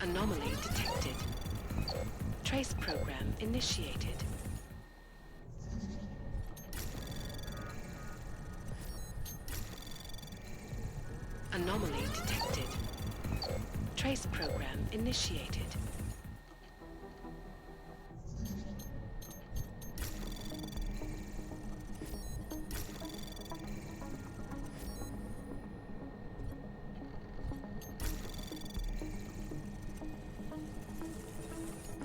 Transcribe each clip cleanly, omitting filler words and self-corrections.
Anomaly detected. Trace program initiated. Anomaly detected. Trace program initiated.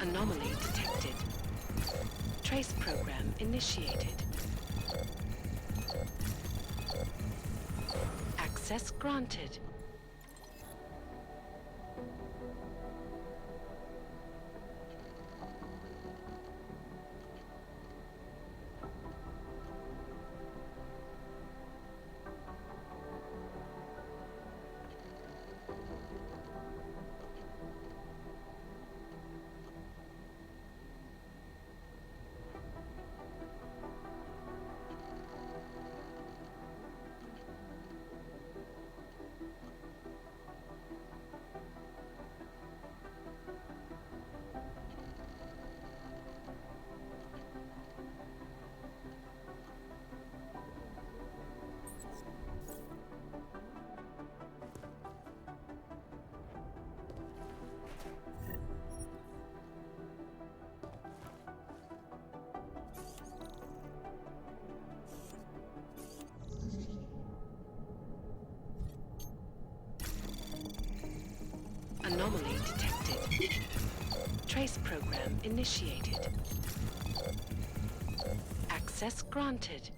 Anomaly detected. Trace program initiated. Access granted. Anomaly detected. Trace program initiated. Access granted.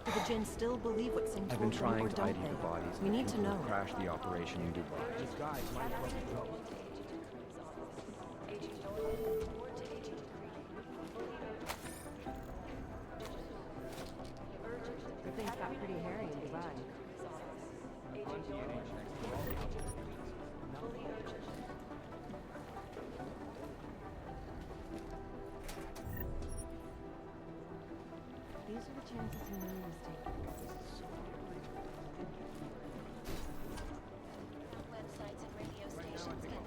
Do the Jinn still believe what's in I've been told them, trying or to don't ID the they? bodies of We the need to people who know. crashed the operation in Dubai. These guys might as well be ghosts. Things got pretty hairy in Dubai. These are the chances he knew he was taking.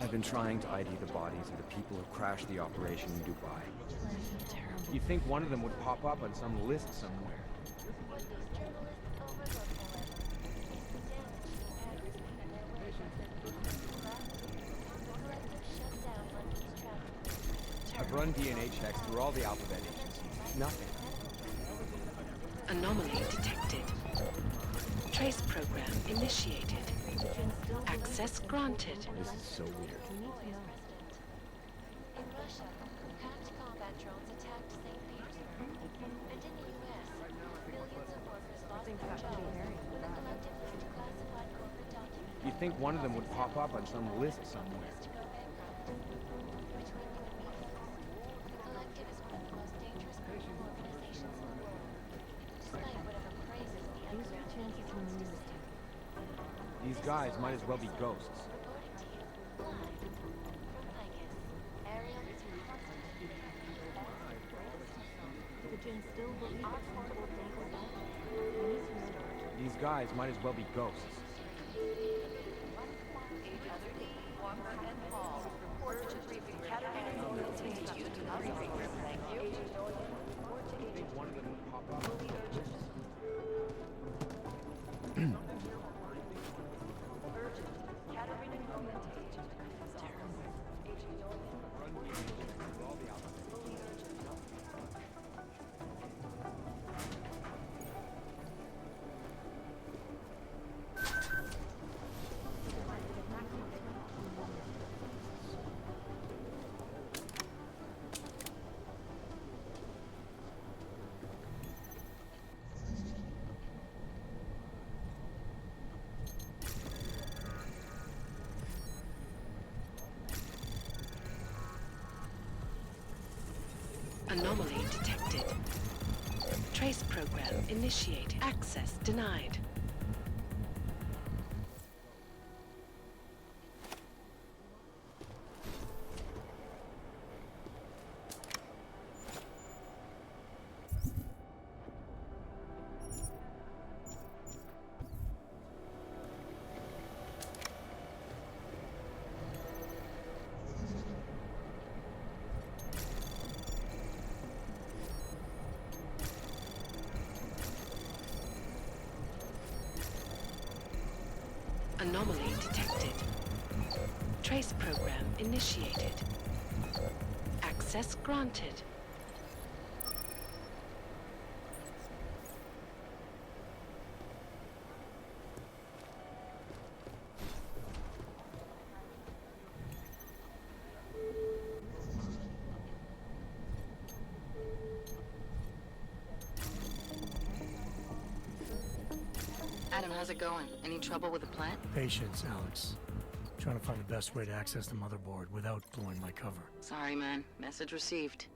I've been trying to ID the bodies of the people who crashed the operation in Dubai. Terrible. You'd think one of them would pop up on some list somewhere. I've run DNA checks through all the alphabet agencies. Nothing. Anomaly detected. Trace program initiated. Access granted. This is so weird. We need to know. In Russia, hacked combat drones attacked St. Petersburg. And in the U.S., millions of workers lost Things their got jobs pretty hairy in when the Dubai. collective leaked classified corporate documents. You'd think one of them would pop up on some list somewhere. To go bankrupt. Between you and me, folks, the collective is one of the most dangerous criminal organizations in the world. Despite whatever praises the These are the underground chances he knew he was taking. These guys might as well be ghosts. reporting to you live from ICAS. Aerial Do the Jinn still believe what's in told them, or don't they? We need to know. These guys might as well be ghosts. Walker and Paul report to briefing. Continue to the briefing room, thank you. You'd think one of them would pop up. Anomaly detected. Trace program initiated. Access denied. Anomaly detected. Trace program initiated. Access granted. Adam, how's it going? Any trouble with the plant? Patience, Alex. Trying to find the best way to access the motherboard without blowing my cover. Sorry, man. Message received.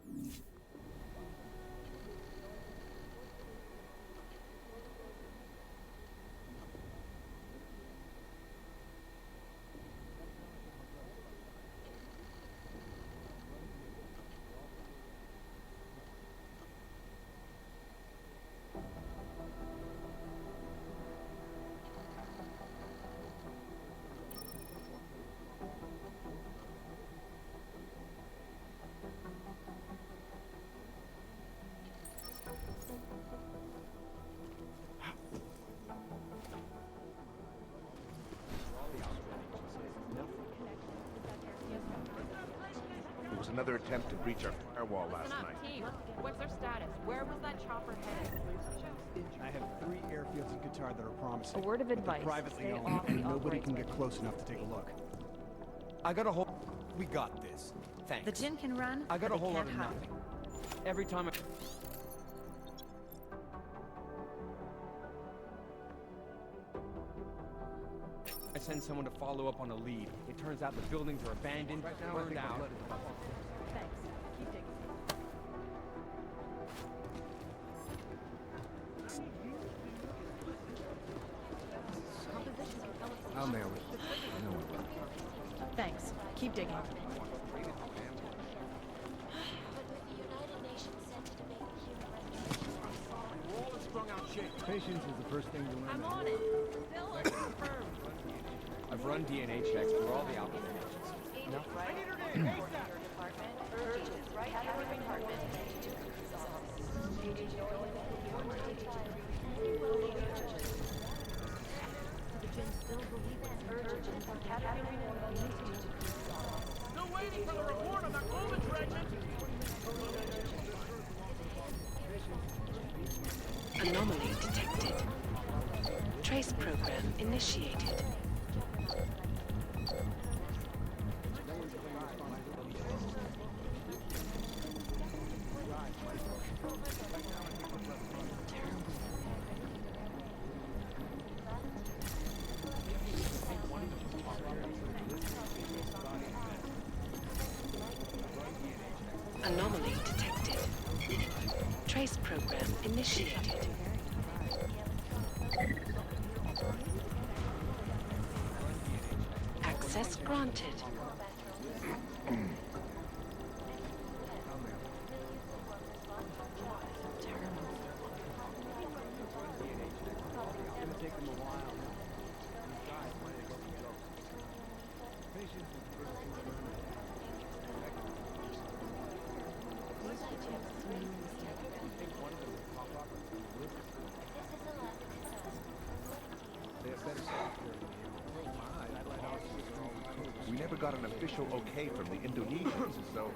There was another attempt to breach our firewall last Listen up, night. team. What's their status? Where was that chopper headed? I have 3 airfields in Qatar that are promising. A word of but they're advice, privately stay owned, off and the nobody can operates get close enough to take a look. I got a whole... We got this. Thanks. The Jinn can run, I got but a whole they lot can't of hide. nothing. Every time I send someone to follow up on a lead, it turns out the buildings are abandoned, burned out. Thanks. Keep digging. I'll nail it. I know it. Thanks. Keep digging. But with the United Nations Center to make the human restoration Patience is the first thing you learn. I'm on it. Still unconfirmed. I've run DNA checks through all the alpha pages. Agent Wright, report to your department. Agent Wright, your department. Agent Doyle, The Jinn still believe it's urgent for Capturing Still waiting for the report on the golden fragment. Anomaly detected. Trace program initiated. Anomaly detected. Trace program initiated. Access granted. We never got an official okay from the Indonesians, so...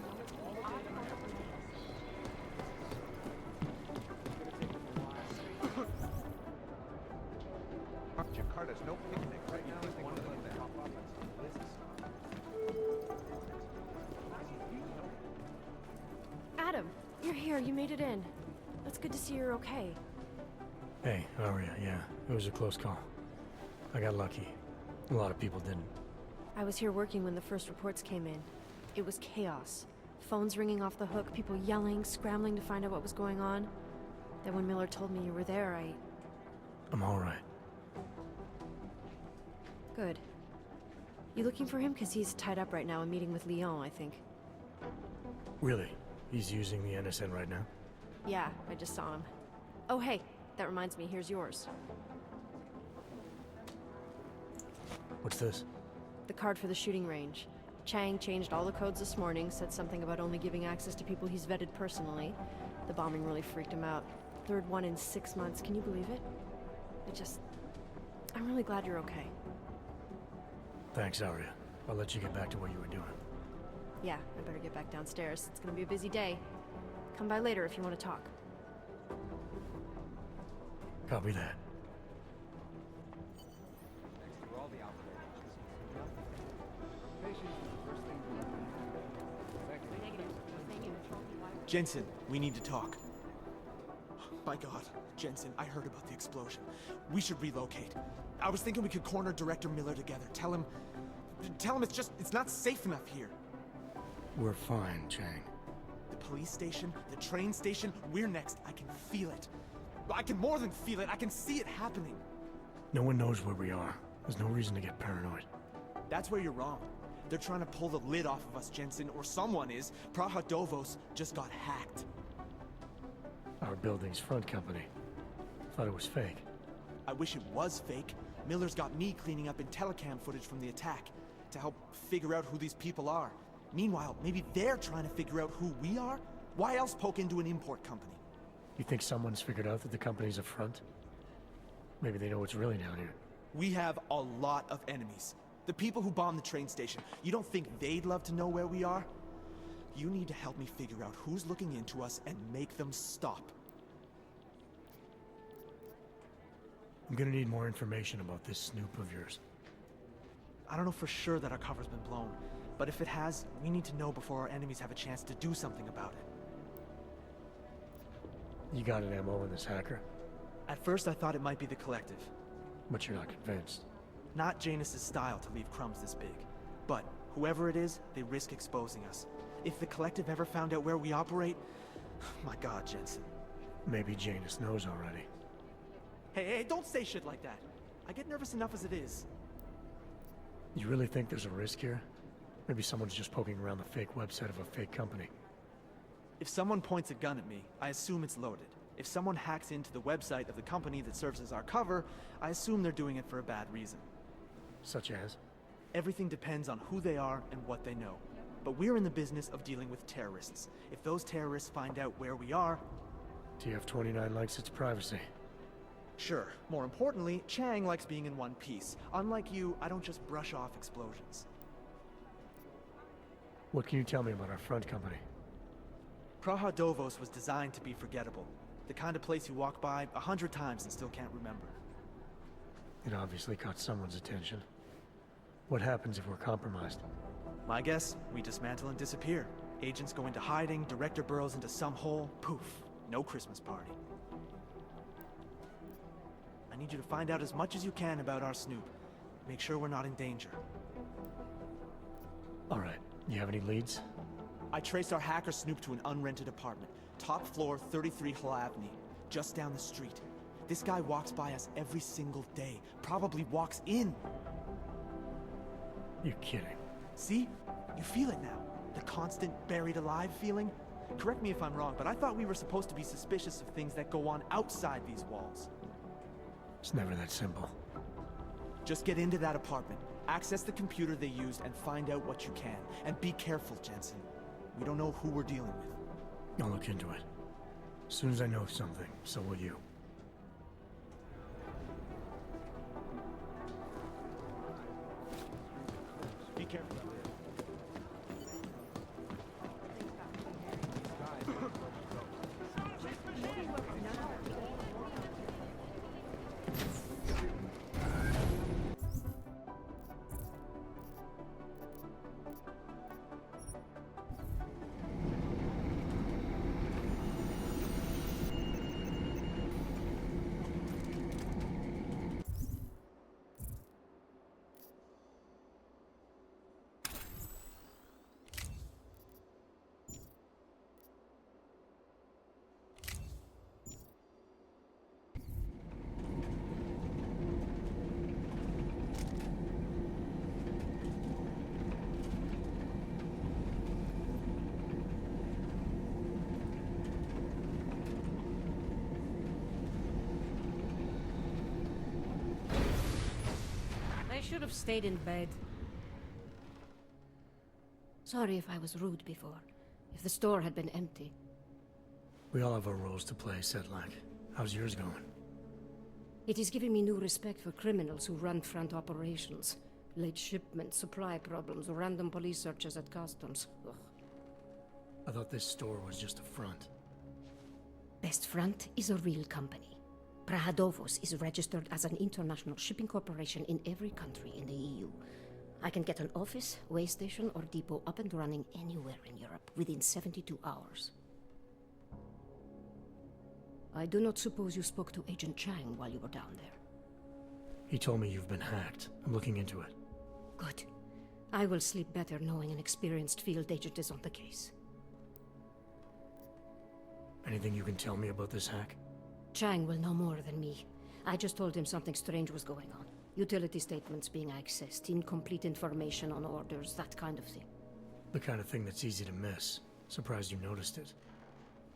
Jakarta's no picnic right now. I think one of them that pop up on some lists. Adam, you're here. You made it in. That's good to see you're okay. Hey, how are you? Yeah, it was a close call. I got lucky. A lot of people didn't. I was here working when the first reports came in. It was chaos. Phones ringing off the hook, people yelling, scrambling to find out what was going on. Then when Miller told me you were there, I'm all right. Good. You looking for him? Because he's tied up right now and meeting with Leon, I think. Really? He's using the NSN right now? Yeah, I just saw him. Oh, hey, that reminds me, here's yours. What's this? The card for the shooting range. Chang changed all the codes this morning, said something about only giving access to people he's vetted personally. The bombing really freaked him out. Third one in 6 months, can you believe it? I'm really glad you're okay. Thanks, Arya. I'll let you get back to what you were doing. Yeah, I better get back downstairs. It's gonna be a busy day. Come by later if you want to talk. Copy that. Next to all the operations. Nothing. Patience is the first thing we need. Second. Jensen, we need to talk. My God, Jensen, I heard about the explosion. We should relocate. I was thinking we could corner Director Miller together. Tell him it's not safe enough here. We're fine, Chang. The police station, the train station, we're next. I can feel it. I can more than feel it. I can see it happening. No one knows where we are. There's no reason to get paranoid. That's where you're wrong. They're trying to pull the lid off of us, Jensen, or someone is. Praha Dovos just got hacked. Our building's front company. Thought it was fake. I wish it was fake. Miller's got me cleaning up IntelliCam footage from the attack to help figure out who these people are. Meanwhile, maybe they're trying to figure out who we are? Why else poke into an import company? You think someone's figured out that the company's a front? Maybe they know what's really down here. We have a lot of enemies. The people who bombed the train station. You don't think they'd love to know where we are? You need to help me figure out who's looking into us and make them stop. I'm gonna need more information about this snoop of yours. I don't know for sure that our cover's been blown, but if it has, we need to know before our enemies have a chance to do something about it. You got an MO in this hacker? At first I thought it might be the Collective. But you're not convinced. Not Janus's style to leave crumbs this big. But whoever it is, they risk exposing us. If the Collective ever found out where we operate... My God, Jensen. Maybe Janus knows already. Hey, don't say shit like that. I get nervous enough as it is. You really think there's a risk here? Maybe someone's just poking around the fake website of a fake company. If someone points a gun at me, I assume it's loaded. If someone hacks into the website of the company that serves as our cover, I assume they're doing it for a bad reason. Such as? Everything depends on who they are and what they know. But we're in the business of dealing with terrorists. If those terrorists find out where we are... TF-29 likes its privacy. Sure. More importantly, Chang likes being in one piece. Unlike you, I don't just brush off explosions. What can you tell me about our front company? Praha Dovos was designed to be forgettable. The kind of place you walk by 100 times and still can't remember. It obviously caught someone's attention. What happens if we're compromised? My guess, we dismantle and disappear. Agents go into hiding, Director burrows into some hole, poof, no Christmas party. I need you to find out as much as you can about our Snoop. Make sure we're not in danger. All right. You have any leads? I traced our hacker Snoop to an unrented apartment. Top floor, 33 Halavni. Just down the street. This guy walks by us every single day. Probably walks in. You're kidding. See? You feel it now. The constant buried alive feeling? Correct me if I'm wrong, but I thought we were supposed to be suspicious of things that go on outside these walls. It's never that simple. Just get into that apartment, access the computer they used, and find out what you can. And be careful, Jensen. We don't know who we're dealing with. I'll look into it. As soon as I know something, so will you. Be careful. should have stayed in bed. Sorry if I was rude before. If the store had been empty. We all have our roles to play, Sedlak. How's yours going? It is giving me new respect for criminals who run front operations. Late shipments, supply problems, random police searches at customs. Ugh. I thought this store was just a front. Best Front is a real company. Prahadovos is registered as an international shipping corporation in every country in the EU. I can get an office, way station, or depot up and running anywhere in Europe within 72 hours. I do not suppose you spoke to Agent Chang while you were down there. He told me you've been hacked. I'm looking into it. Good. I will sleep better knowing an experienced field agent is on the case. Anything you can tell me about this hack? Chang will know more than me. I just told him something strange was going on. Utility statements being accessed, incomplete information on orders, that kind of thing. The kind of thing that's easy to miss. Surprised you noticed it.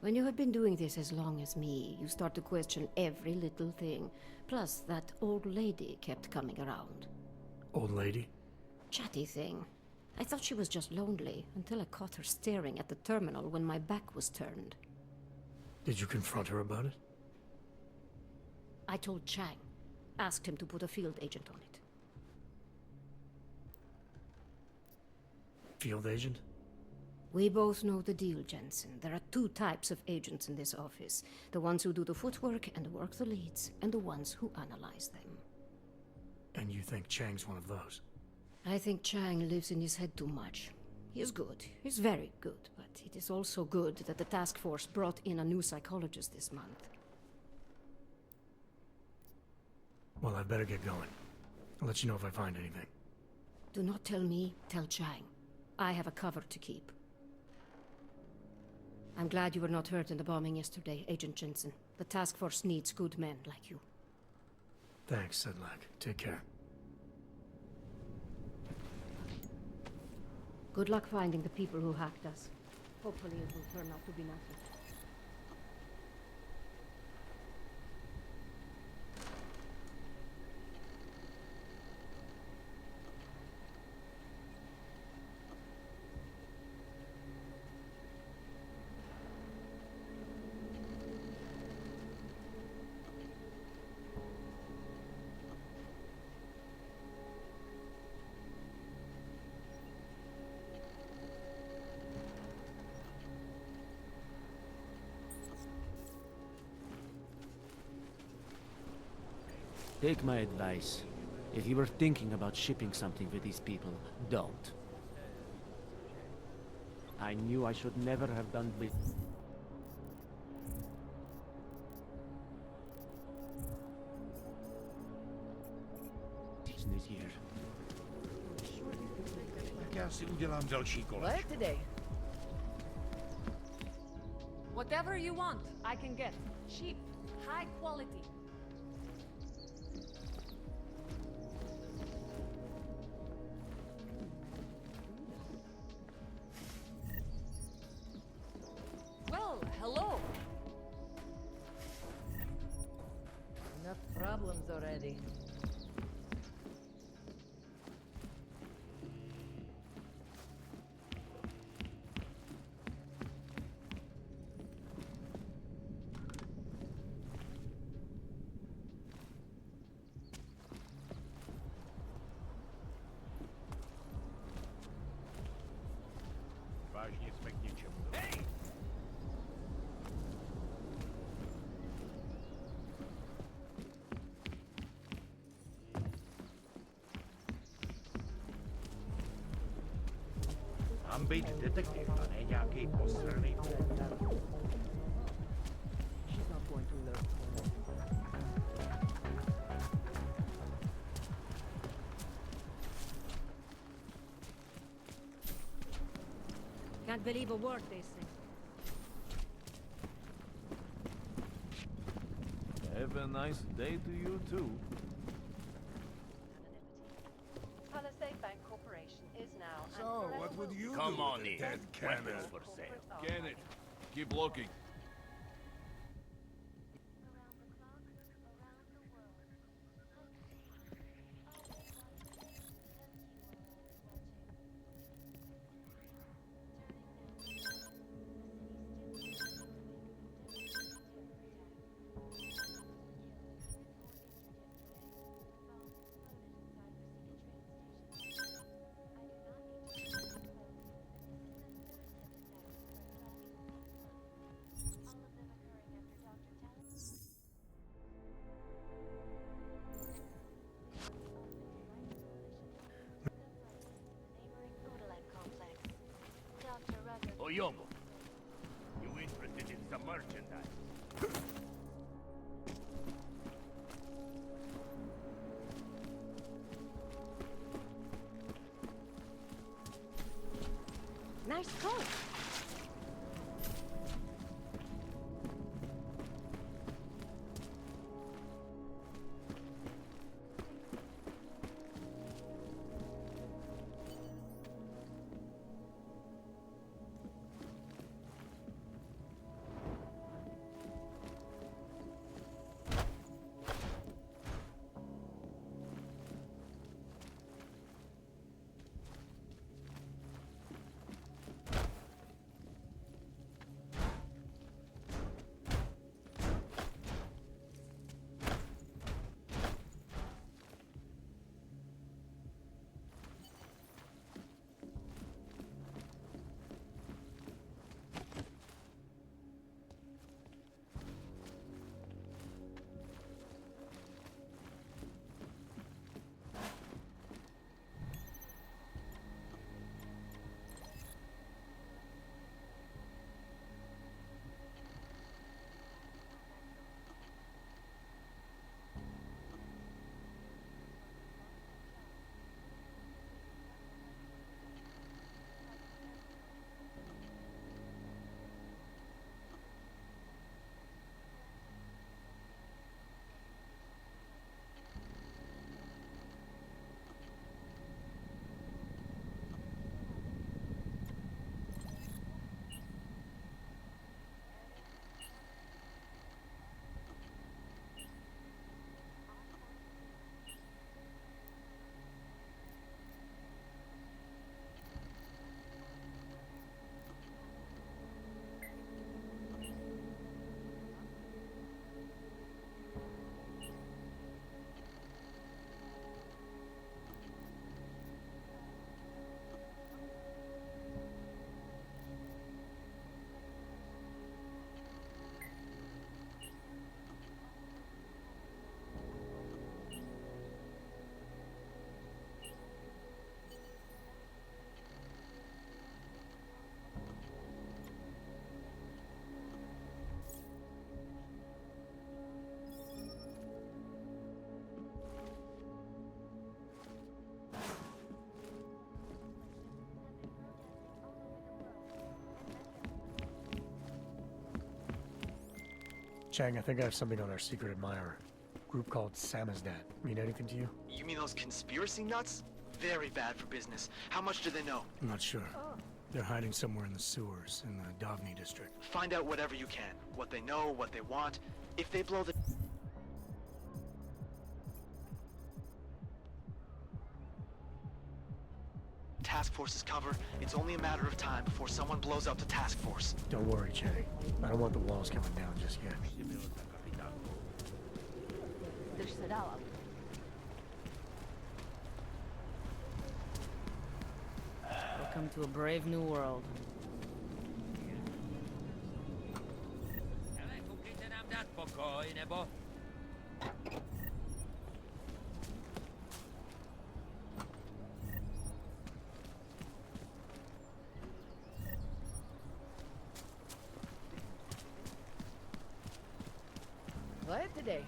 When you have been doing this as long as me, you start to question every little thing. Plus, that old lady kept coming around. Old lady? Chatty thing. I thought she was just lonely, until I caught her staring at the terminal when my back was turned. Did you confront her about it? I told Chang. Asked him to put a field agent on it. Field agent? We both know the deal, Jensen. There are two types of agents in this office. The ones who do the footwork and work the leads, and the ones who analyze them. And you think Chang's one of those? I think Chang lives in his head too much. He is good. He's very good. But it is also good that the task force brought in a new psychologist this month. Well, I'd better get going. I'll let you know if I find anything. Do not tell me, tell Chang. I have a cover to keep. I'm glad you were not hurt in the bombing yesterday, Agent Jensen. The task force needs good men like you. Thanks, Sedlak. Take care. Good luck finding the people who hacked us. Hopefully it will turn out to be nothing. Take my advice. If you were thinking about shipping something with these people, don't. I knew I should never have done business. Here. Tak já si udělám další kolečko. What today? Whatever you want, I can get. Cheap, high quality. Well, hello. Enough problems already. Vážně jsme k něčemu. Hej! Mám být detektiv a ne nějaký posraný půl. She's not going to learn. Can't believe a word they say. Have a nice day to you too. Palisade Bank Corporation is now. So, what would you Come do on with a in. dead Weapons camel? for sale. Get it. Keep looking. Koyomo. You interested in some merchandise? Nice coat. Chang, I think I have something on our secret admirer. Group called Samizdat. Mean anything to you? You mean those conspiracy nuts? Very bad for business. How much do they know? I'm not sure. They're hiding somewhere in the sewers in the Davni district. Find out whatever you can. What they know, what they want. If they blow the... task force's cover, it's only a matter of time before someone blows up the task force. Don't worry, Chang. I don't want the walls coming down just yet. Welcome to a brave new world. Glad today.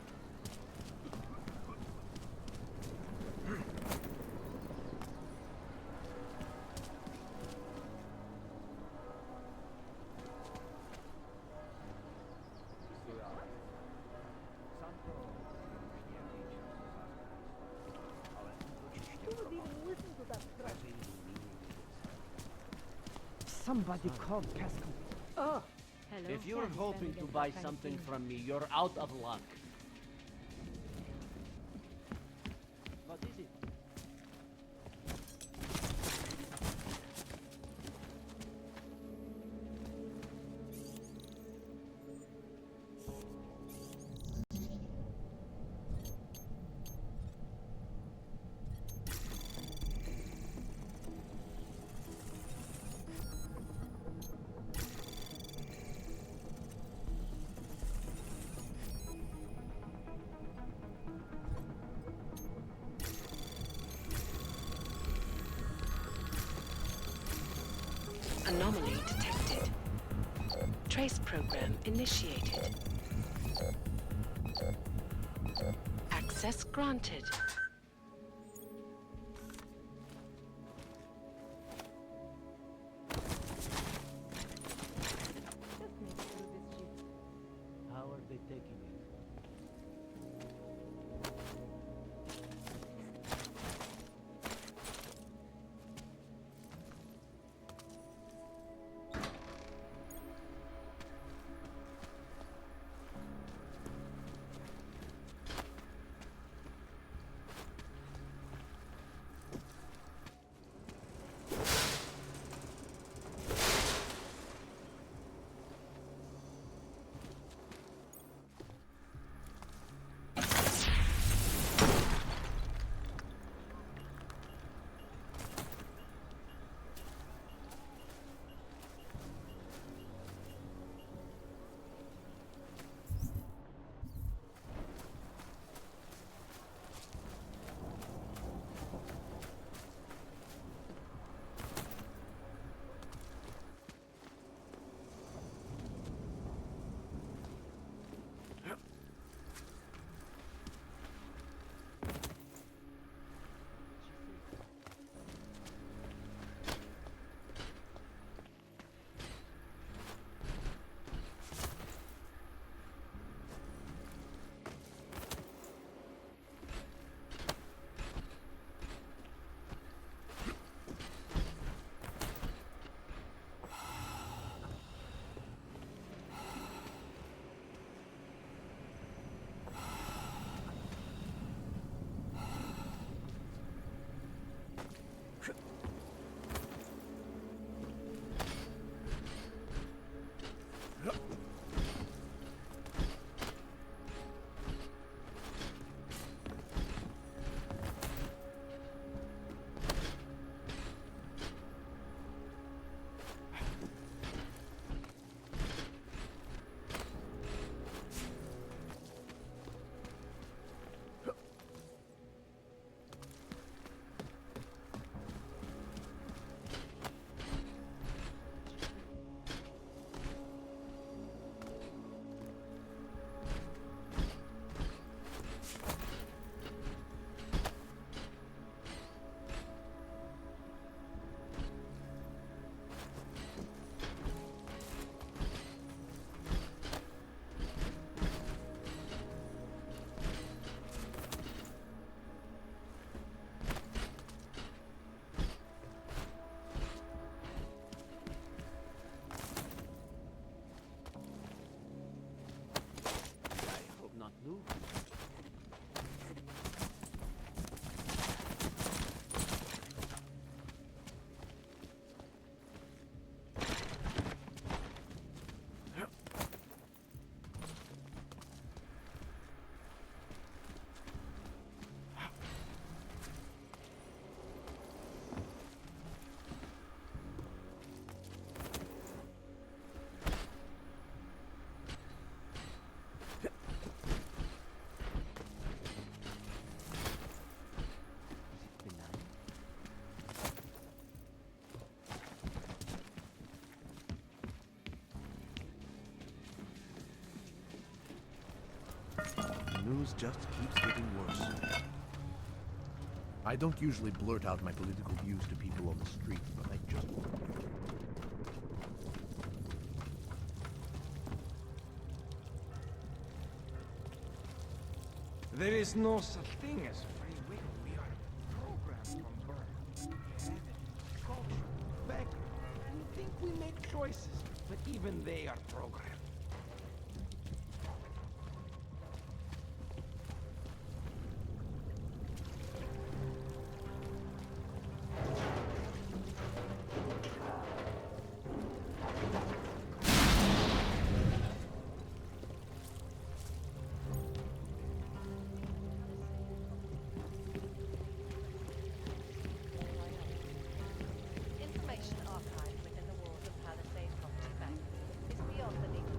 Somebody called Casco. Oh, hello. If you're hoping to buy something from me, you're out of luck. What is it? Anomaly detected. Trace program initiated. Access granted. How are they taking it? The news just keeps getting worse. I don't usually blurt out my political views to people on the street, but I just... There is no such thing as free will. We are programmed from birth. Habit, culture, background. We think we make choices, but even they are programmed. Information archived within the walls of Palisade Property Bank is beyond the legal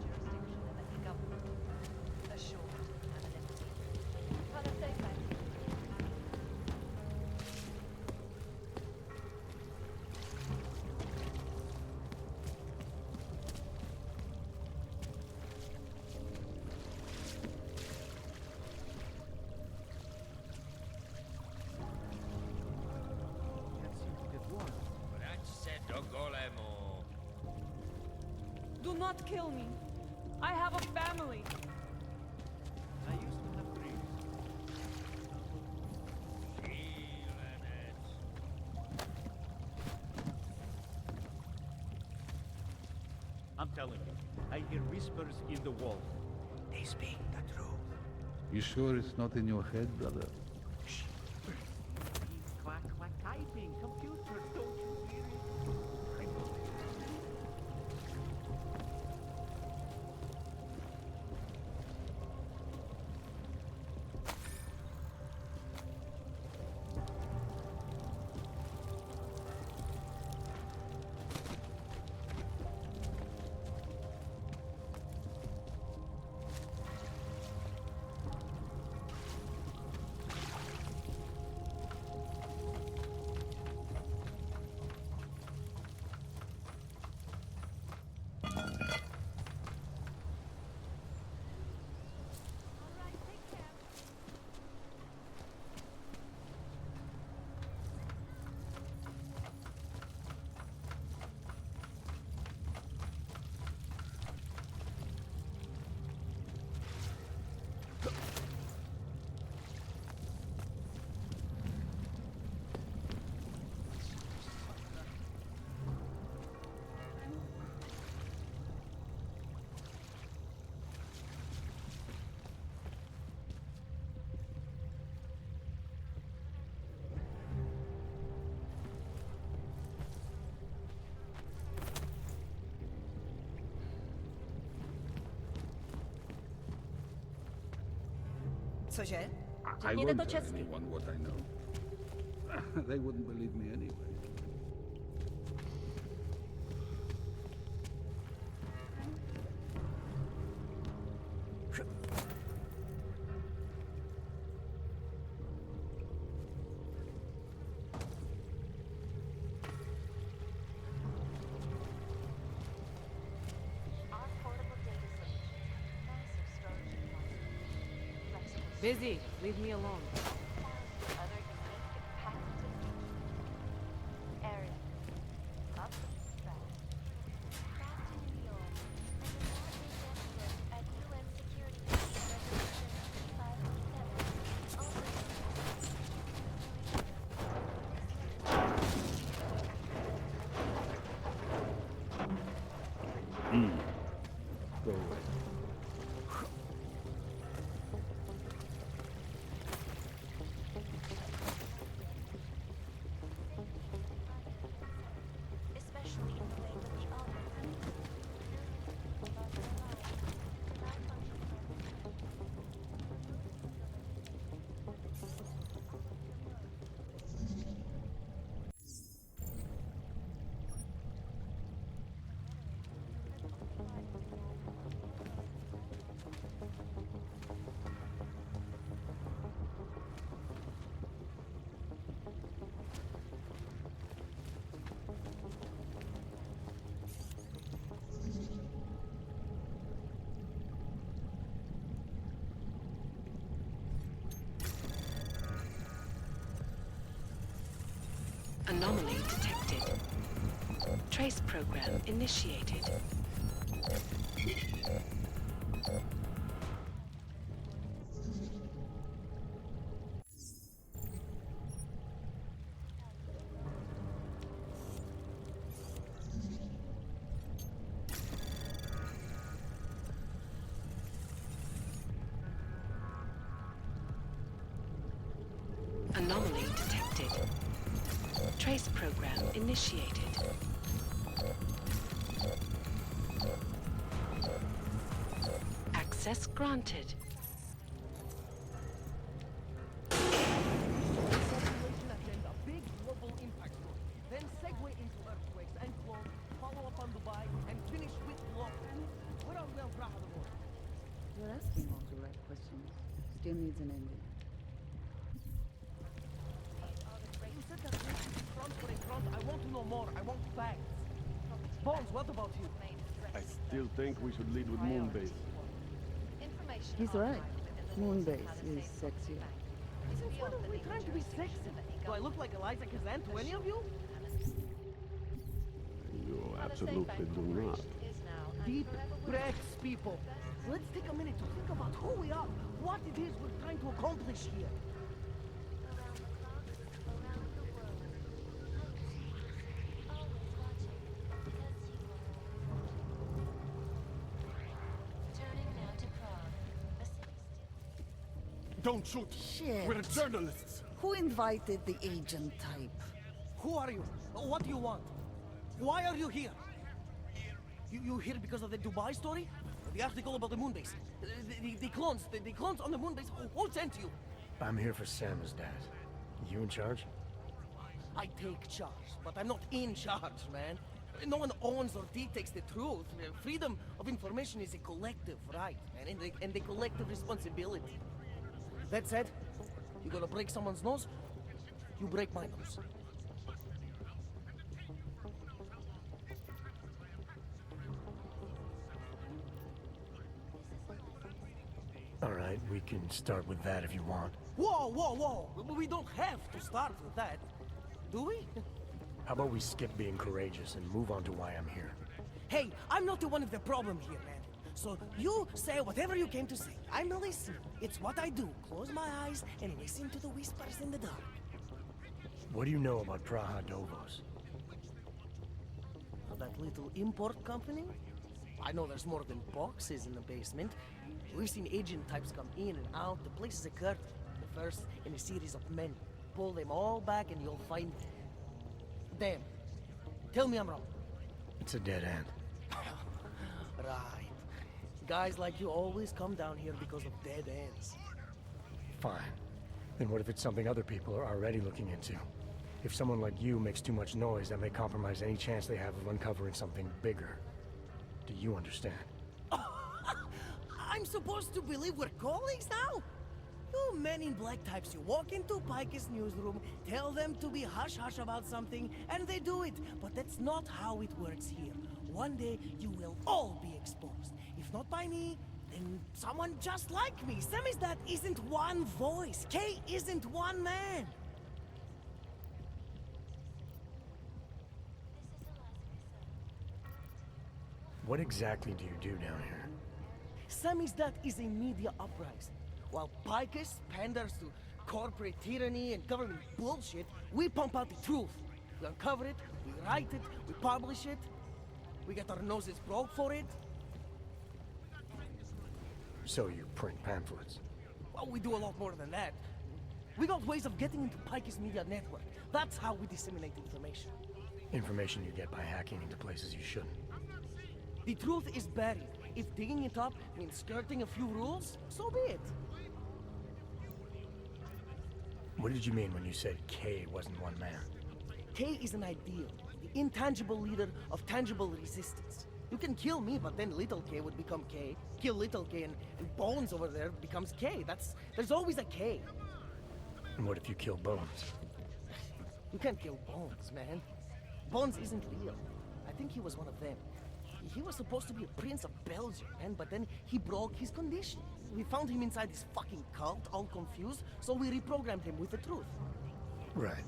not kill me. I have a family. I used to have dreams. I'm telling you, I hear whispers in the wall. They speak the truth. You sure it's not in your head, brother? Shh. It's quack, quack typing. Computer, don't you hear it? I know. Cože? I won't tell anyone what I know. They wouldn't believe me anyway. Our portable data solution. Massive storage capacity. Flexible Busy. Leave me alone. other unique and patented features. Area. Up fast. Craft in New York. And the law is at UN Security Council Resolution 3537. Go away. Especially in the wake of the Alden Anomaly detected. Trace program initiated. Anomaly detected. Trace program initiated. Access granted. Population agenda, big global impact story. Then segue into earthquakes and clones, follow up on Dubai, and finish with lockdown. What are we on Praha the morning? You're asking all the right questions. Still needs an ending. You said that this is front for a front. I want to know more. I want facts. Bones, what about you? I still think we should lead with Moonbase. He's right. Moonbase is sexier. Since when are we trying to be sexy? Do I look like Eliza Kazan to any of you? You absolutely do not. deep breaths, people. Let's take a minute to think about who we are, what it is we're trying to accomplish here. Turning now to Prague. A city Don't shoot! Shit. We're journalists! Who invited the agent type? Who are you? What do you want? Why are you here? You here because of the Dubai story? The article about the moon base? The clones on the moon base? Who sent you? I'm here for Sam's dad. You in charge? I take charge, but I'm not in charge, man. No one owns or dictates the truth. Freedom of information is a collective right, man, and a collective responsibility. That said, you gonna break someone's nose? You break my nose. All right, we can start with that if you want. Whoa, whoa, whoa! We don't have to start with that, do we? How about we skip being courageous and move on to why I'm here? Hey, I'm not the one of the problem here, man. So you say whatever you came to say. I'm a listener. It's what I do. Close my eyes and listen to the whispers in the dark. What do you know about Praha Dovos? That little import company? I know there's more than boxes in the basement. We've seen agent types come in and out. The place is a curtain. The first in a series of many. Pull them all back and you'll find... Damn. Tell me I'm wrong. It's a dead end. Right. Guys like you always come down here because of dead ends. Fine. Then what if it's something other people are already looking into? If someone like you makes too much noise, that may compromise any chance they have of uncovering something bigger. Do you understand? I'm supposed to believe we're colleagues now? You men in black types, you walk into Pike's newsroom, tell them to be hush-hush about something, and they do it. But that's not how it works here. One day, you will all be exposed. If not by me, then someone just like me. Samizdat isn't one voice. K isn't one man. What exactly do you do down here? Samizdat is a media uprising. While Picus panders to corporate tyranny and government bullshit, we pump out the truth. We uncover it, we write it, we publish it. We get our noses broke for it. So you print pamphlets? Well, we do a lot more than that. We got ways of getting into Pike's media network. That's how we disseminate information. Information you get by hacking into places you shouldn't. The truth is buried. If digging it up means skirting a few rules, so be it. What did you mean when you said K wasn't one man? K is an ideal, the intangible leader of tangible resistance. You can kill me, but then little K would become K. Kill little K and Bones over there becomes K. There's always a K. And what if you kill Bones? You can't kill Bones, man. Bones isn't real. I think he was one of them. He was supposed to be a prince of Belgium, man, but then he broke his condition. We found him inside this fucking cult, all confused, so we reprogrammed him with the truth. Right.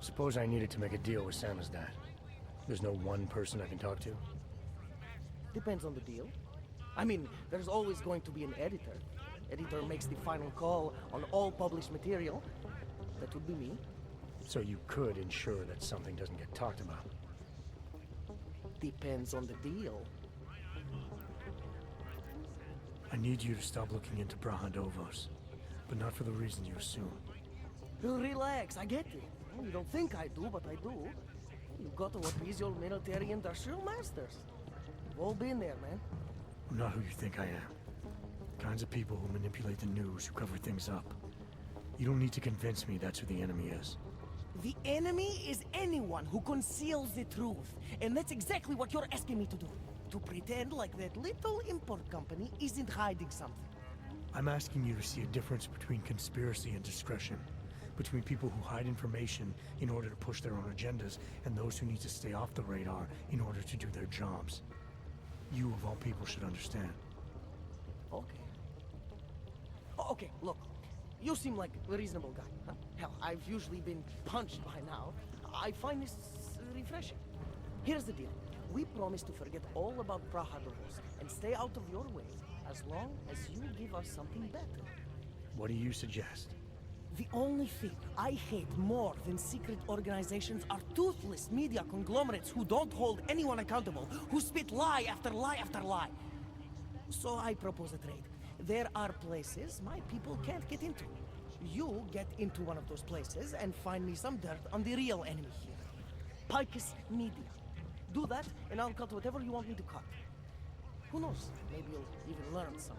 Suppose I needed to make a deal with Samizdat. There's no one person I can talk to? Depends on the deal. I mean, there's always going to be an editor. Editor makes the final call on all published material. That would be me. So you could ensure that something doesn't get talked about? Depends on the deal. I need you to stop looking into Praha Dovos, but not for the reason you assume. Relax, I get it. You don't think I do, but I do. You've got to appease your military industrial masters. We've all been there, man. I'm not who you think I am. Kinds of people who manipulate the news, who cover things up. You don't need to convince me that's who the enemy is. The enemy is anyone who conceals the truth. And that's exactly what you're asking me to do. To pretend like that little import company isn't hiding something. I'm asking you to see a difference between conspiracy and discretion. Between people who hide information in order to push their own agendas, and those who need to stay off the radar in order to do their jobs. You, of all people, should understand. Okay. Okay, look. You seem like a reasonable guy, huh? Hell, I've usually been punched by now. I find this refreshing. Here's the deal. We promise to forget all about Prahadovos and stay out of your way, as long as you give us something better. What do you suggest? The only thing I hate more than secret organizations are toothless media conglomerates who don't hold anyone accountable, who spit lie after lie after lie. So I propose a trade. There are places my people can't get into. You get into one of those places and find me some dirt on the real enemy here. Picus Media. Do that, and I'll cut whatever you want me to cut. Who knows? Maybe you'll even learn something.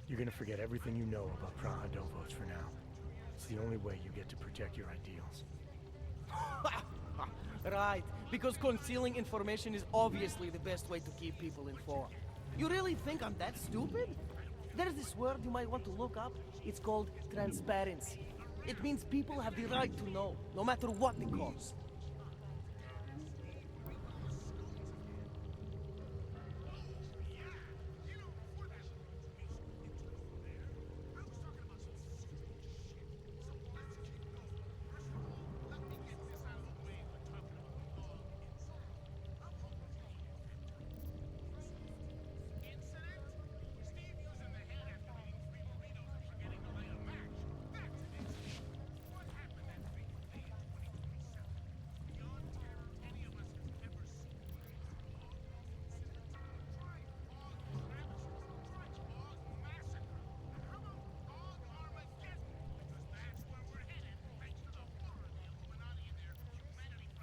You're gonna forget everything you know about Prahadovos for now. It's the only way you get to protect your ideals. Right, because concealing information is obviously the best way to keep people informed. You really think I'm that stupid? There's this word you might want to look up. It's called transparency. It means people have the right to know, no matter what the cause.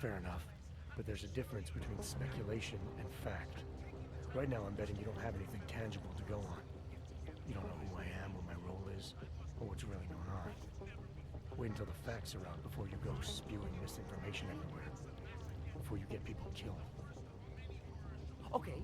Fair enough, but there's a difference between speculation and fact. Right now I'm betting you don't have anything tangible to go on. You don't know who I am, what my role is, or what's really going on. Wait until the facts are out before you go spewing misinformation everywhere. Before you get people killed. Okay,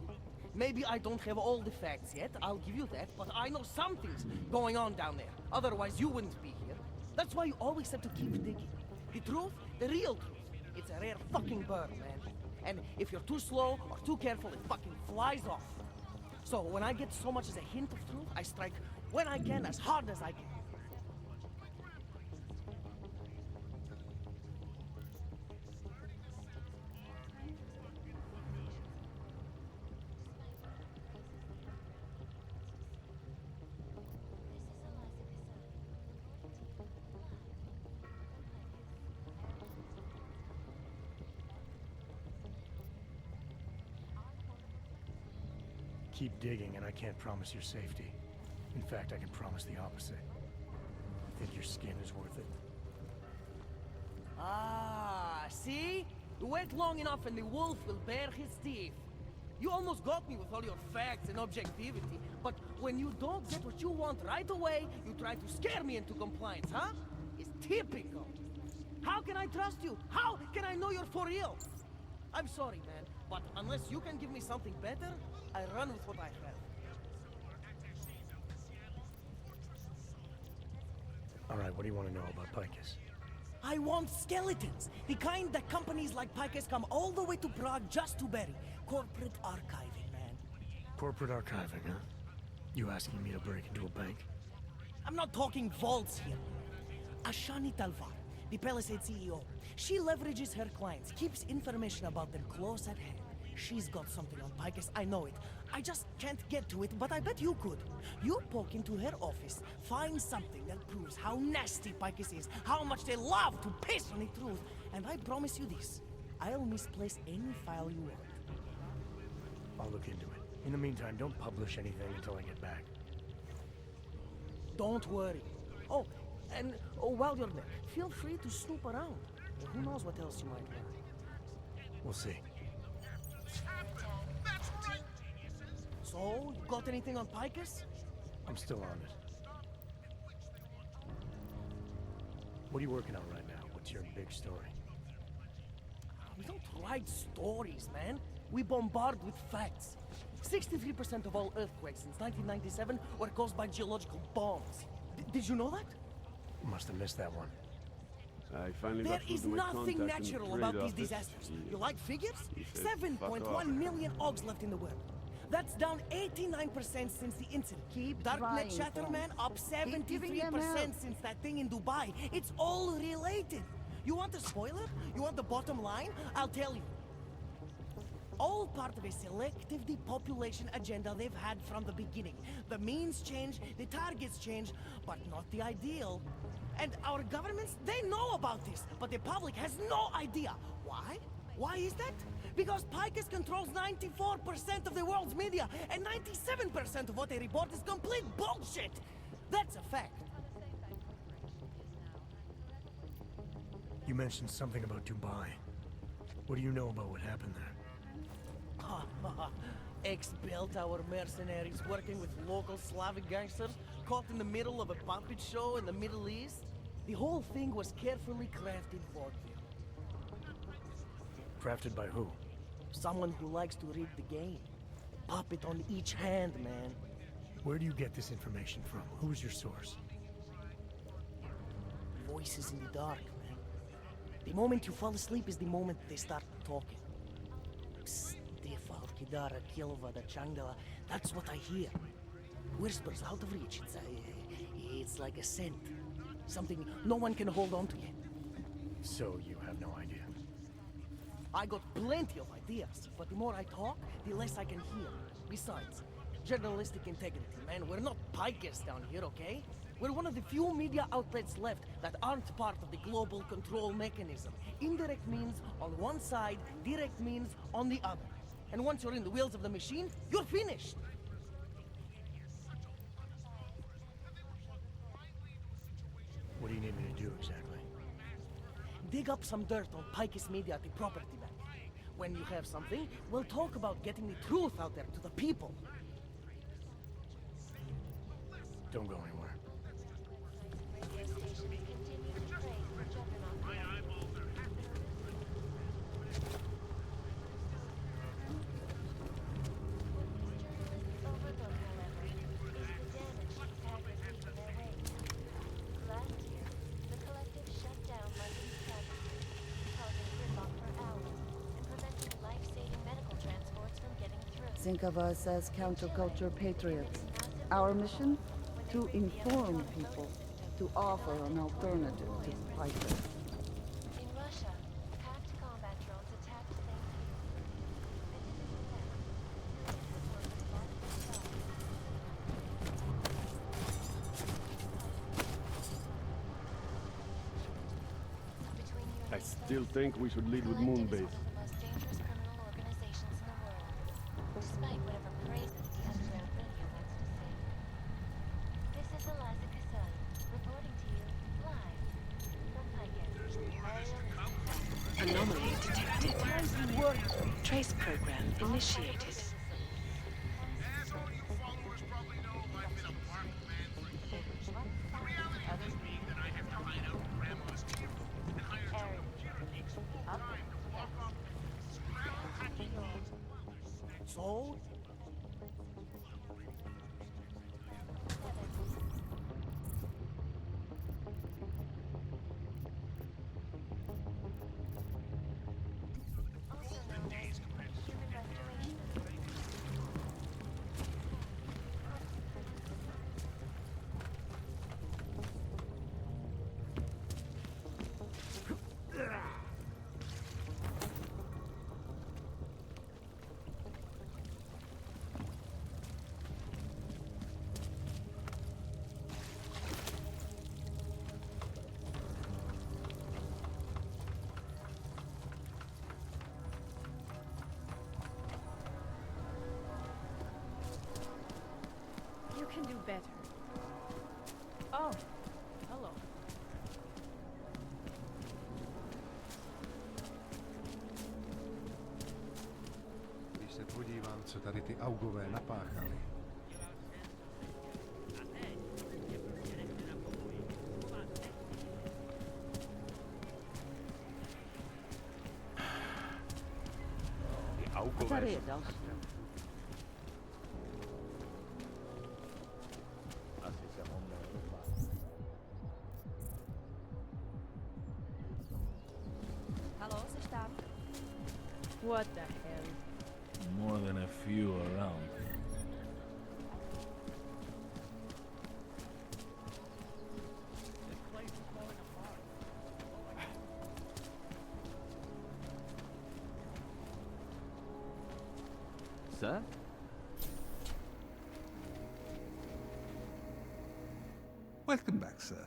maybe I don't have all the facts yet, I'll give you that, but I know something's going on down there. Otherwise you wouldn't be here. That's why you always have to keep digging. The truth, the real truth. It's a rare fucking bird, man. And if you're too slow or too careful, it fucking flies off. So when I get so much as a hint of truth, I strike when I can, as hard as I can. Keep digging, and I can't promise your safety. In fact, I can promise the opposite. Think your skin is worth it? Ah, see? You wait long enough and the wolf will bare his teeth. You almost got me with all your facts and objectivity, but when you don't get what you want right away, you try to scare me into compliance, huh? It's typical. How can I trust you? How can I know you're for real? I'm sorry, man, but unless you can give me something better, I run with what I have. All right, what do you want to know about Picus? I want skeletons. The kind that companies like Picus come all the way to Prague just to bury. Corporate archiving, man. Corporate archiving, huh? You asking me to break into a bank? I'm not talking vaults here. Ashani Talvar, the Palisade CEO. She leverages her clients, keeps information about them close at hand. She's got something on Picus, I know it. I just can't get to it, but I bet you could. You poke into her office, find something that proves how nasty Picus is, how much they love to piss on the truth, and I promise you this. I'll misplace any file you want. I'll look into it. In the meantime, don't publish anything until I get back. Don't worry. Oh, and while you're there, feel free to snoop around. Who knows what else you might learn. We'll see. So, you got anything on Picus? I'm still on it. What are you working on right now? What's your big story? We don't write stories, man. We bombard with facts. 63% of all earthquakes since 1997 were caused by geological bombs. Did you know that? Must have missed that one. I finally There got through is to my nothing contact in the natural trade about these office. disasters. You like figures? He said, "Fuck 7.1 off." million Ogs left in the world. That's down 89% since the incident. Keep Darknet trying, Chatterman Holmes. up Keep giving them help. 73% since that thing in Dubai. It's all related. You want a spoiler? You want the bottom line? I'll tell you. All part of a selective depopulation agenda they've had from the beginning. The means change, the targets change, but not the ideal. And our governments, they know about this, but the public has no idea. Why? Why is that? Because Picus controls 94% of the world's media, and 97% of what they report is complete bullshit! That's a fact. You mentioned something about Dubai. What do you know about what happened there? Ex-built our mercenaries working with local Slavic gangsters caught in the middle of a puppet show in the Middle East. The whole thing was carefully crafted vaudeville. Crafted by who? Someone who likes to rig the game. Puppet on each hand, man. Where do you get this information from? Who is your source? Voices in the dark, man. The moment you fall asleep is the moment they start talking. Stefa, Kidara, Kilva, the Changala. That's what I hear. Whispers out of reach. It's like a scent. Something no one can hold on to yet. So you have no idea? I got plenty of ideas, but the more I talk, the less I can hear. Besides, journalistic integrity, man. We're not Picus down here, okay? We're one of the few media outlets left that aren't part of the global control mechanism. Indirect means on one side, direct means on the other. And once you're in the wheels of the machine, you're finished. What do you need me to do exactly? Dig up some dirt on Picus Media at the property bank. When you have something, we'll talk about getting the truth out there to the people. Don't go anywhere. Radio stations continue to praise the juggernaut. What these journalists overlook, however, is the damage these hackers leave in their wake. Last year, the collective shut down London's traffic, causing gridlock for hours and preventing life-saving medical transports from getting through. Think of us as counterculture patriots. Our mission? To inform people, to offer an alternative to Picus. In Russia, hacked combat drones attacked I still think we should lead with Moonbase. the most dangerous criminal organizations in the world, despite whatever praises the underground radio wants to sing. This is Eliza Kassan, reporting to you live from Picus. Anomaly detected. Trace program initiated. As all you followers probably know, I've been a park man for years. The reality being that I have to hide out Grandma's table and hire some computer geeks full-time to walk off scrap hacking needs. So? You can do better. Oh, hello. Když se podívám, co tady ty augové napáchali. Ty A augové tady je jsou... další. Asi se ho Hello, seš tam? What the hell? More than a few around. sir. Welcome back, sir.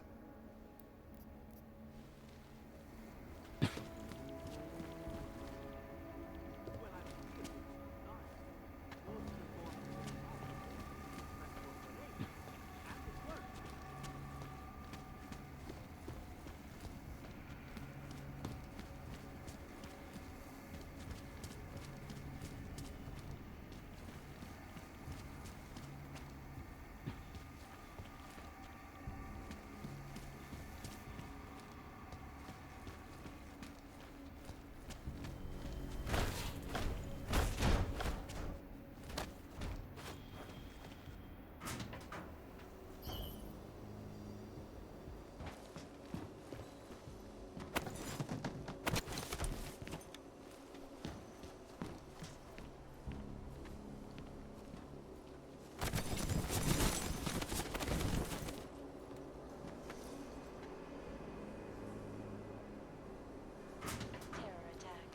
Terror attack.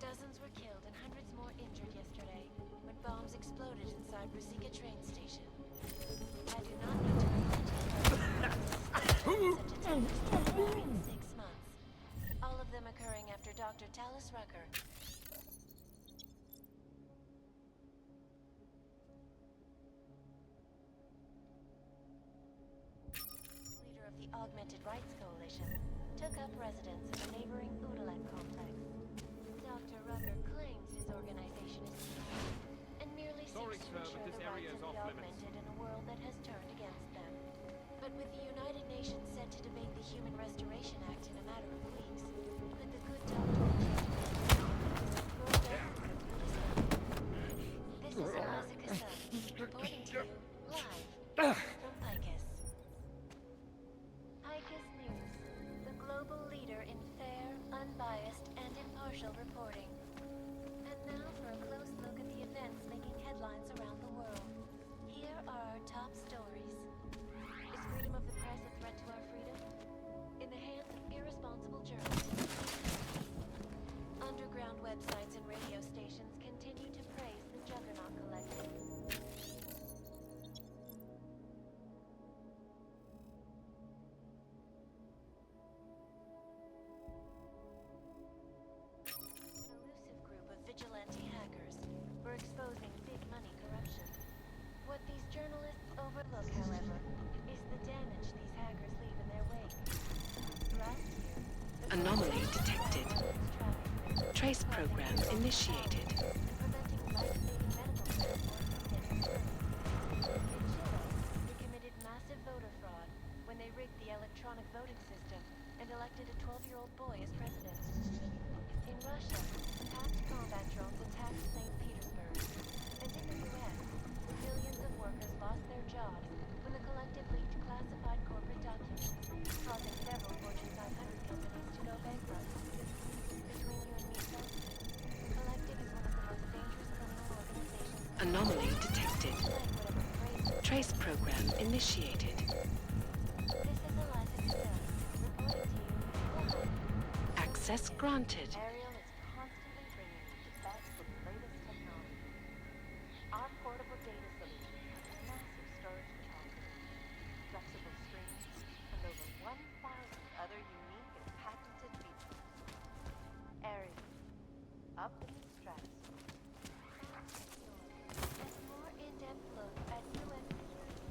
Dozens were killed and hundreds more injured yesterday when bombs exploded inside Brasica train station. I do not need to remind you such attacks in 6 months. All of them occurring after Dr. Talis Rucker. Leader of the Augmented Rights Coalition, took up residence in the neighboring Udalet complex. Dr. Rucker claims his organization is peaceful and merely seeks to ensure the rights of the augmented in a world that has turned against them. But with the United Nations set to debate the Human Restoration Act in a matter of weeks, could the good doctor This is Jessica Sun, reporting to you live from Picus. Picus News, the global leader in fair, unbiased, and impartial reporting. And now for a close look at the events making headlines around the world. Here are our top stories. Is freedom of the press a threat to our freedom? In the hands of irresponsible journalists. Underground websites and radio stations continue to praise the Juggernaut Collective. Vigilante hackers were exposing big money corruption. What these journalists overlook, however, is the damage these hackers leave in their wake. Last year, Anomaly detected. Trace program initiated. preventing life-saving medical care from getting hurt. In Chile, they committed massive voter fraud when they rigged the electronic voting system and elected a 12-year-old boy as president. In Russia, hacked combat drones attacked St. Petersburg. And in the U.S., millions of workers lost their jobs when the collective leaked classified corporate documents, causing several Fortune 500 companies to go bankrupt. Between you and me, folks, the collective is one of the most dangerous criminal organizations. Anomaly detected. Trace program initiated. This is Eliza Cassell, reporting to you live. Access granted. Ariel is constantly bringing you the best of the latest technology. Our portable data solution has massive storage capacity, flexible screens, and over 1,000 other unique and patented features. Ariel, up in the stratosphere. And a more in-depth look at U.S. security.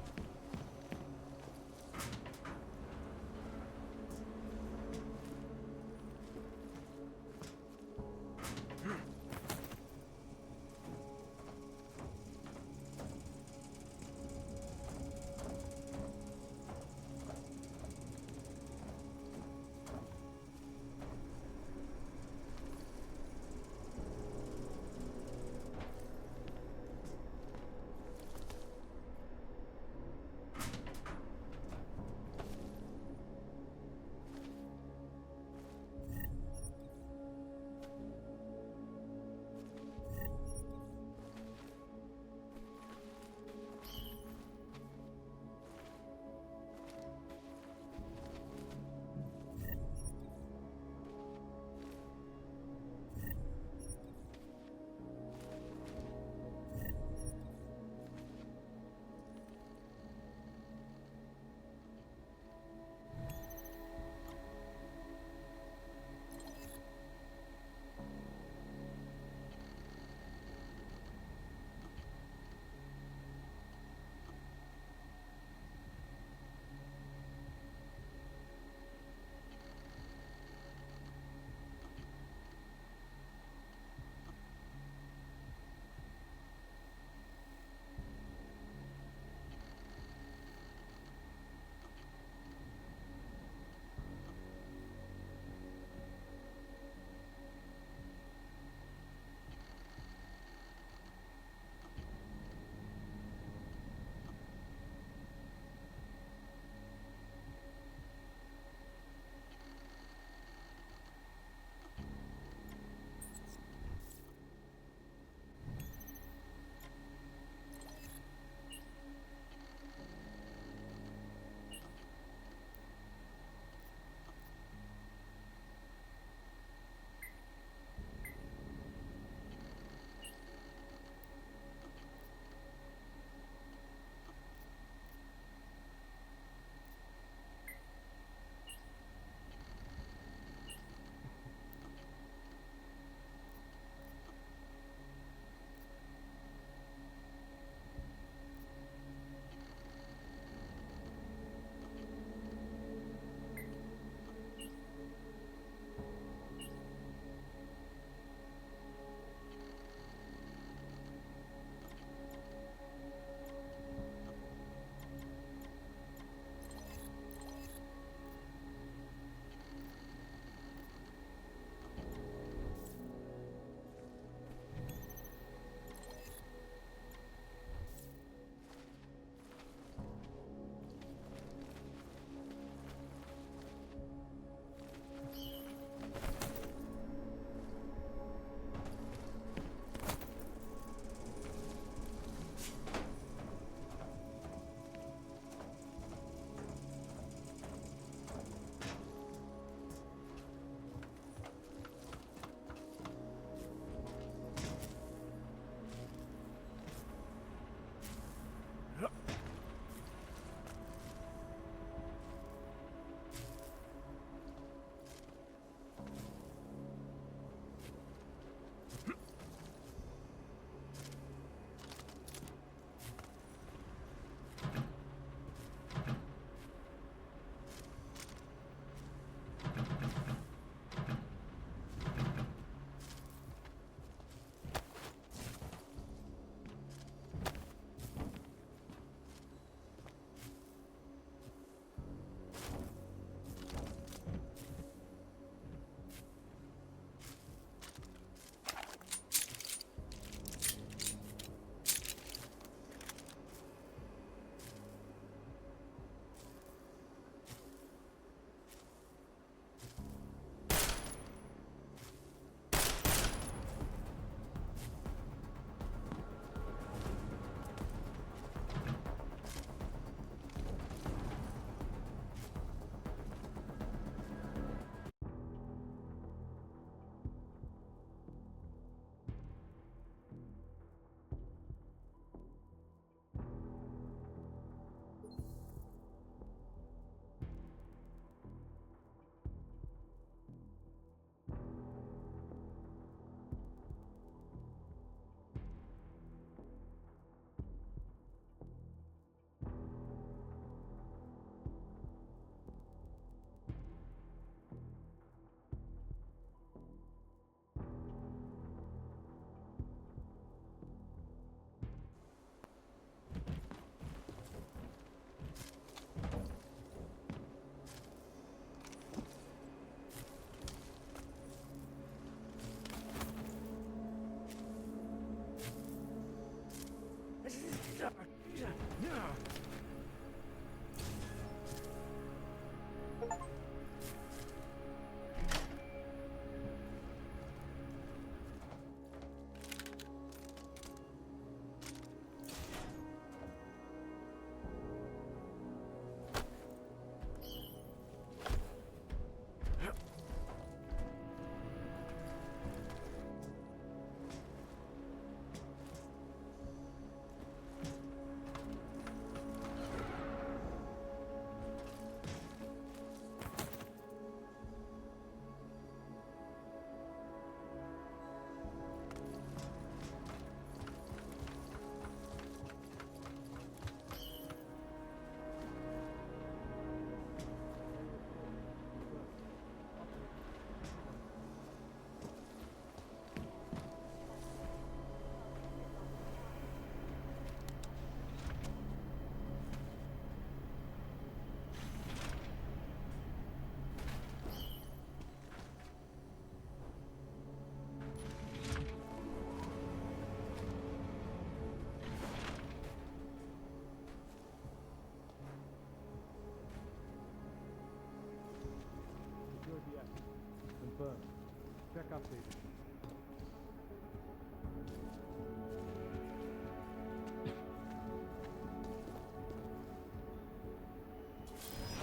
updated.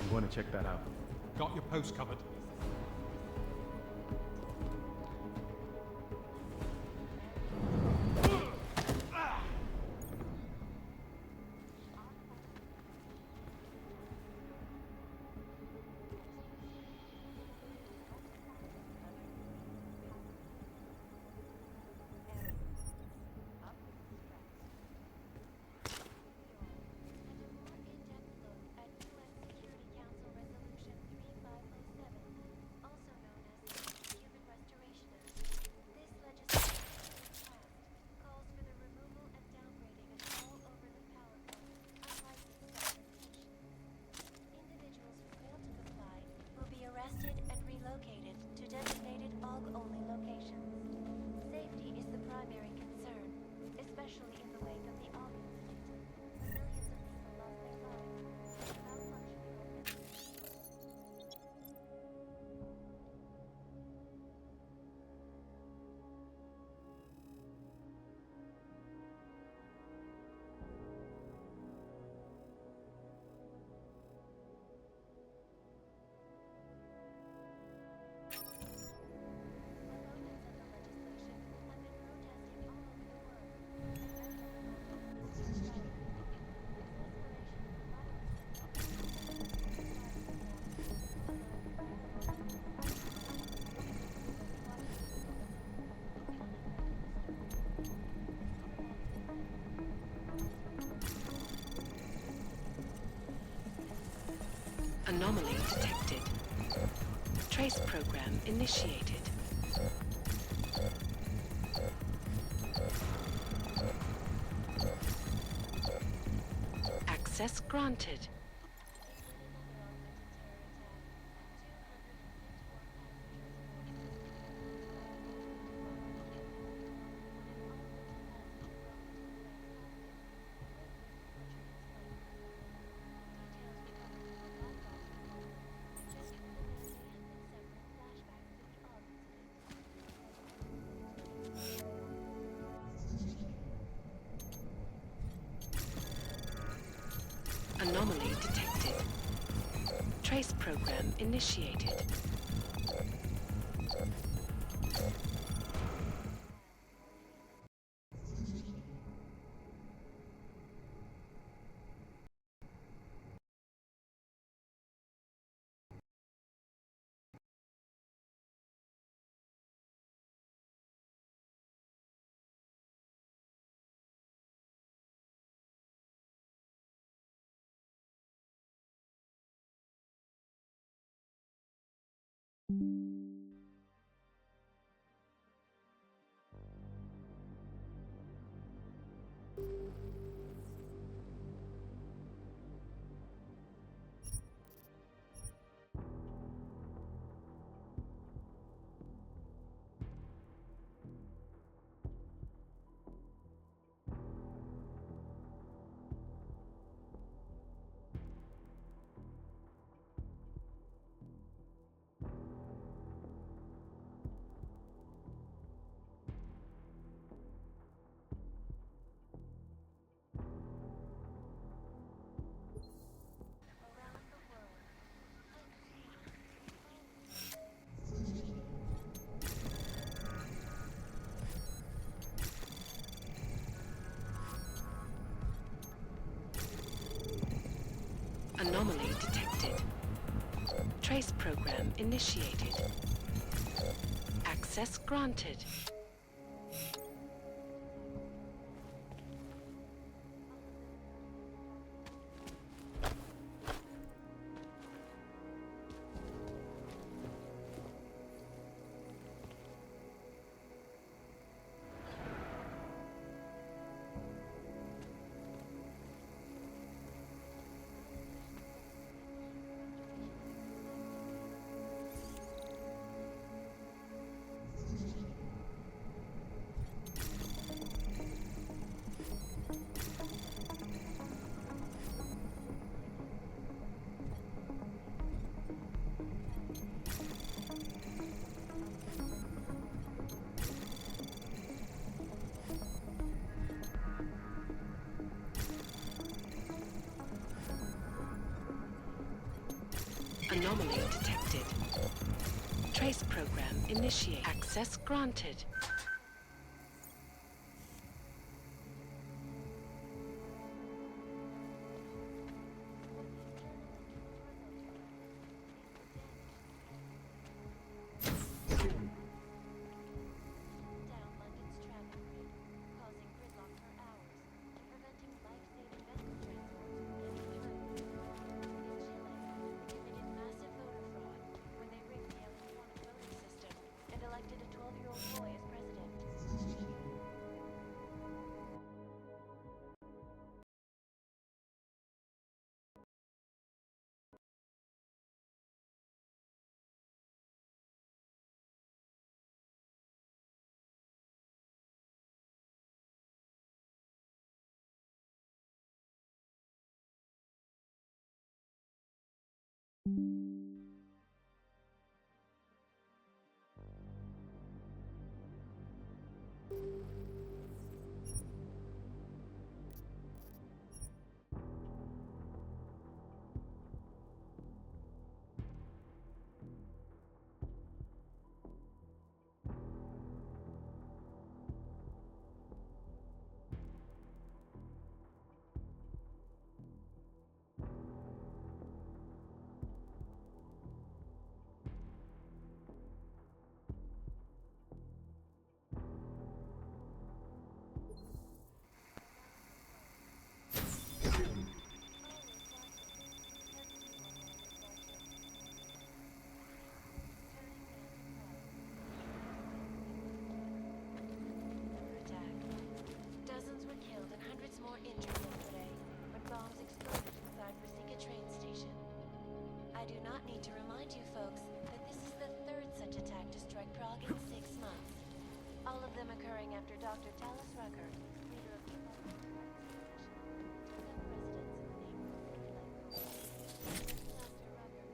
I'm going to check that out. Got your post covered. Arrested and relocated to designated AUG-only locations. Safety is the primary concern, especially in the wake of the AUG incident. Millions of people lost their lives. Anomaly detected. Trace program initiated. Access granted. Anomaly detected. Trace program initiated. Anomaly detected. Trace program initiated. Access granted. Anomaly detected. Trace program initiate. Access granted. Elected a 12-year-old boy as president. Dozens were killed and hundreds more injured yesterday when bombs exploded inside Brasica train station. I do not need to remind you folks that this is the third such attack to strike Prague in 6 months. All of them occurring after Dr. Talis Rucker, leader of the took up residence in the neighborhood. Dr. Rucker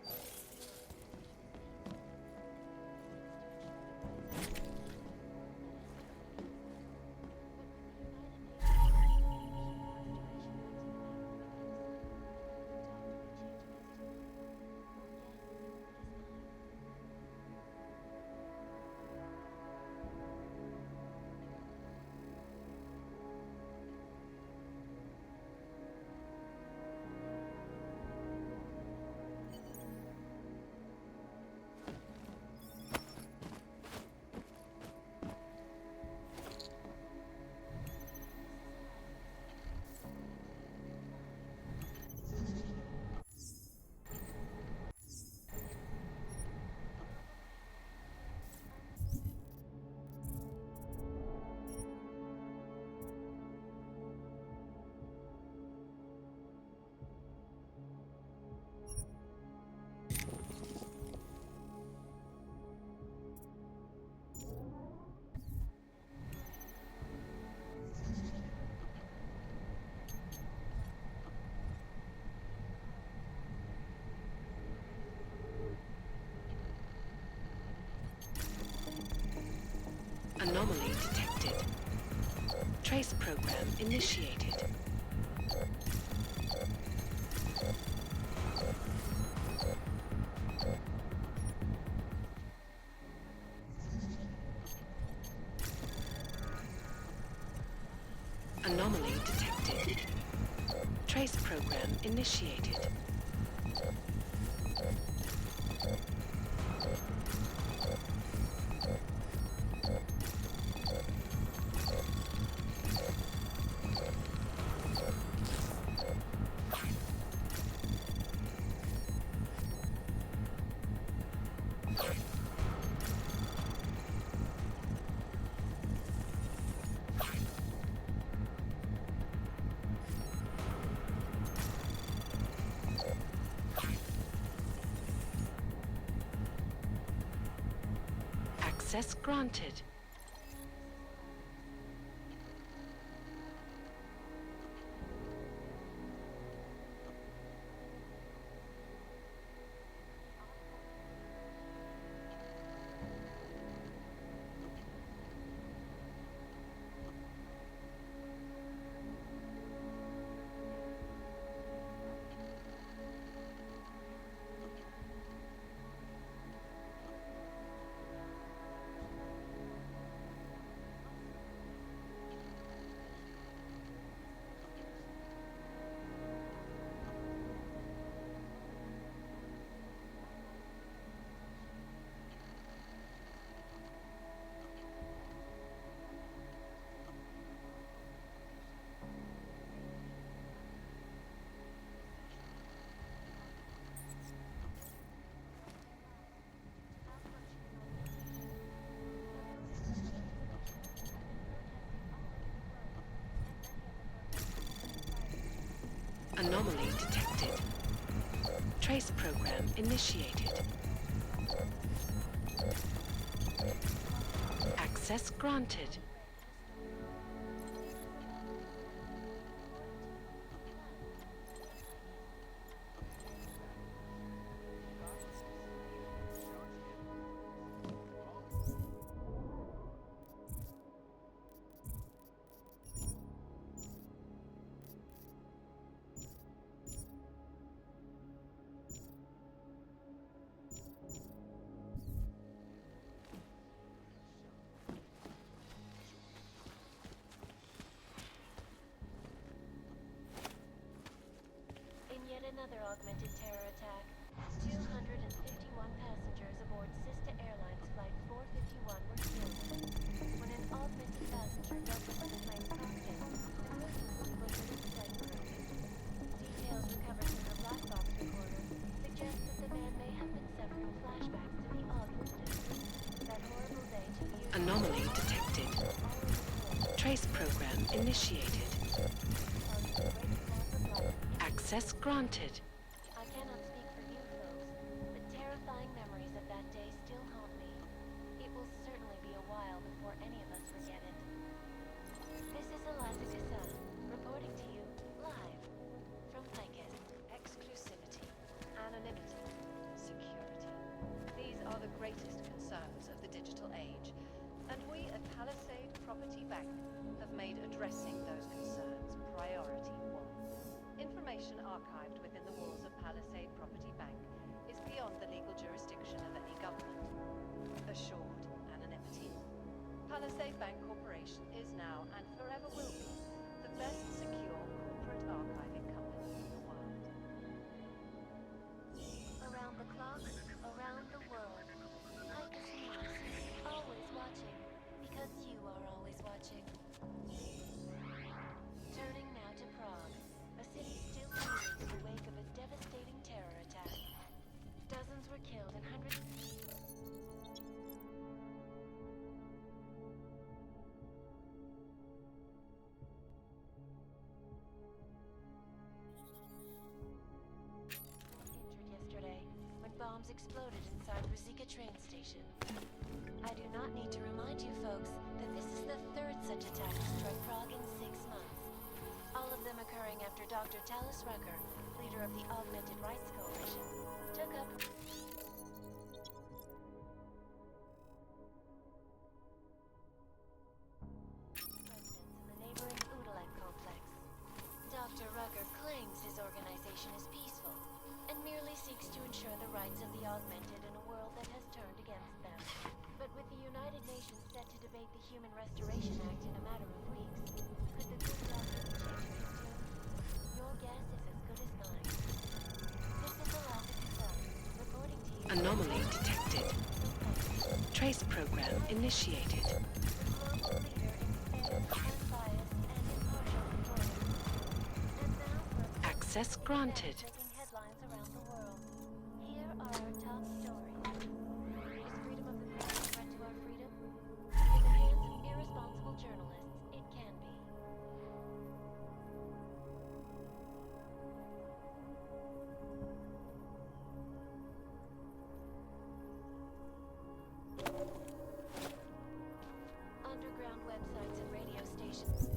Anomaly detected. Trace program initiated. Anomaly detected. Trace program initiated. Access granted. Trace program initiated. Access granted. In yet another augmented terror attack, 251 passengers aboard Sista Airlines Flight 451 were killed when an augmented passenger dealt with the plane's cockpit and ruthlessly butchered its flight crew. Details recovered from the black box recorder suggest that the man may have been suffering flashbacks to the augmented. That horrible day took years. Anomaly detected. Trace program initiated. Access granted. I cannot speak for you folks, but terrifying memories of that day still haunt me. It will certainly be a while before any of us forget it. This is Eliza Cassan, reporting to you live from Picus. Exclusivity, anonymity, security. These are the greatest concerns of the digital age, and we at Palisade Property Bank have made addressing those concerns priority one. Information archived within the walls of Palisade Property Bank is beyond the legal jurisdiction of any government. Assured anonymity. Palisade Bank Corporation is now and forever will be the best secure corporate archiving company in the world. Around the clock, around the world. Picus News, always watching, because you are always watching. Turning now to Prague, a city still reeling in the wake of a devastating terror attack. Dozens were killed and hundreds... injured yesterday when bombs exploded inside Rizika train station. I do not need to remind you folks that this is the third such attack to strike Prague in 6 months. All of them occurring after Dr. Talis Rucker, leader of the Augmented Rights Coalition, took up residence in the neighboring Udalek complex. Dr. Rucker claims his organization is peaceful and merely seeks to ensure the rights of the augmented in a world that has turned against them. But with the United Nations set to debate the Human Restoration Act in a matter of weeks, could the good doctor change his tune? Your guess is as good as mine. This is Eliza Cassan, reporting to you. Anomaly detected. Trace program initiated. Global leader in fair, unbiased, and impartial reporting. And now for a Access granted. making headlines around the world. Here are our top stories. Is freedom of the press a threat to our freedom? In the hands of irresponsible journalists, it can be. Underground websites and radio stations.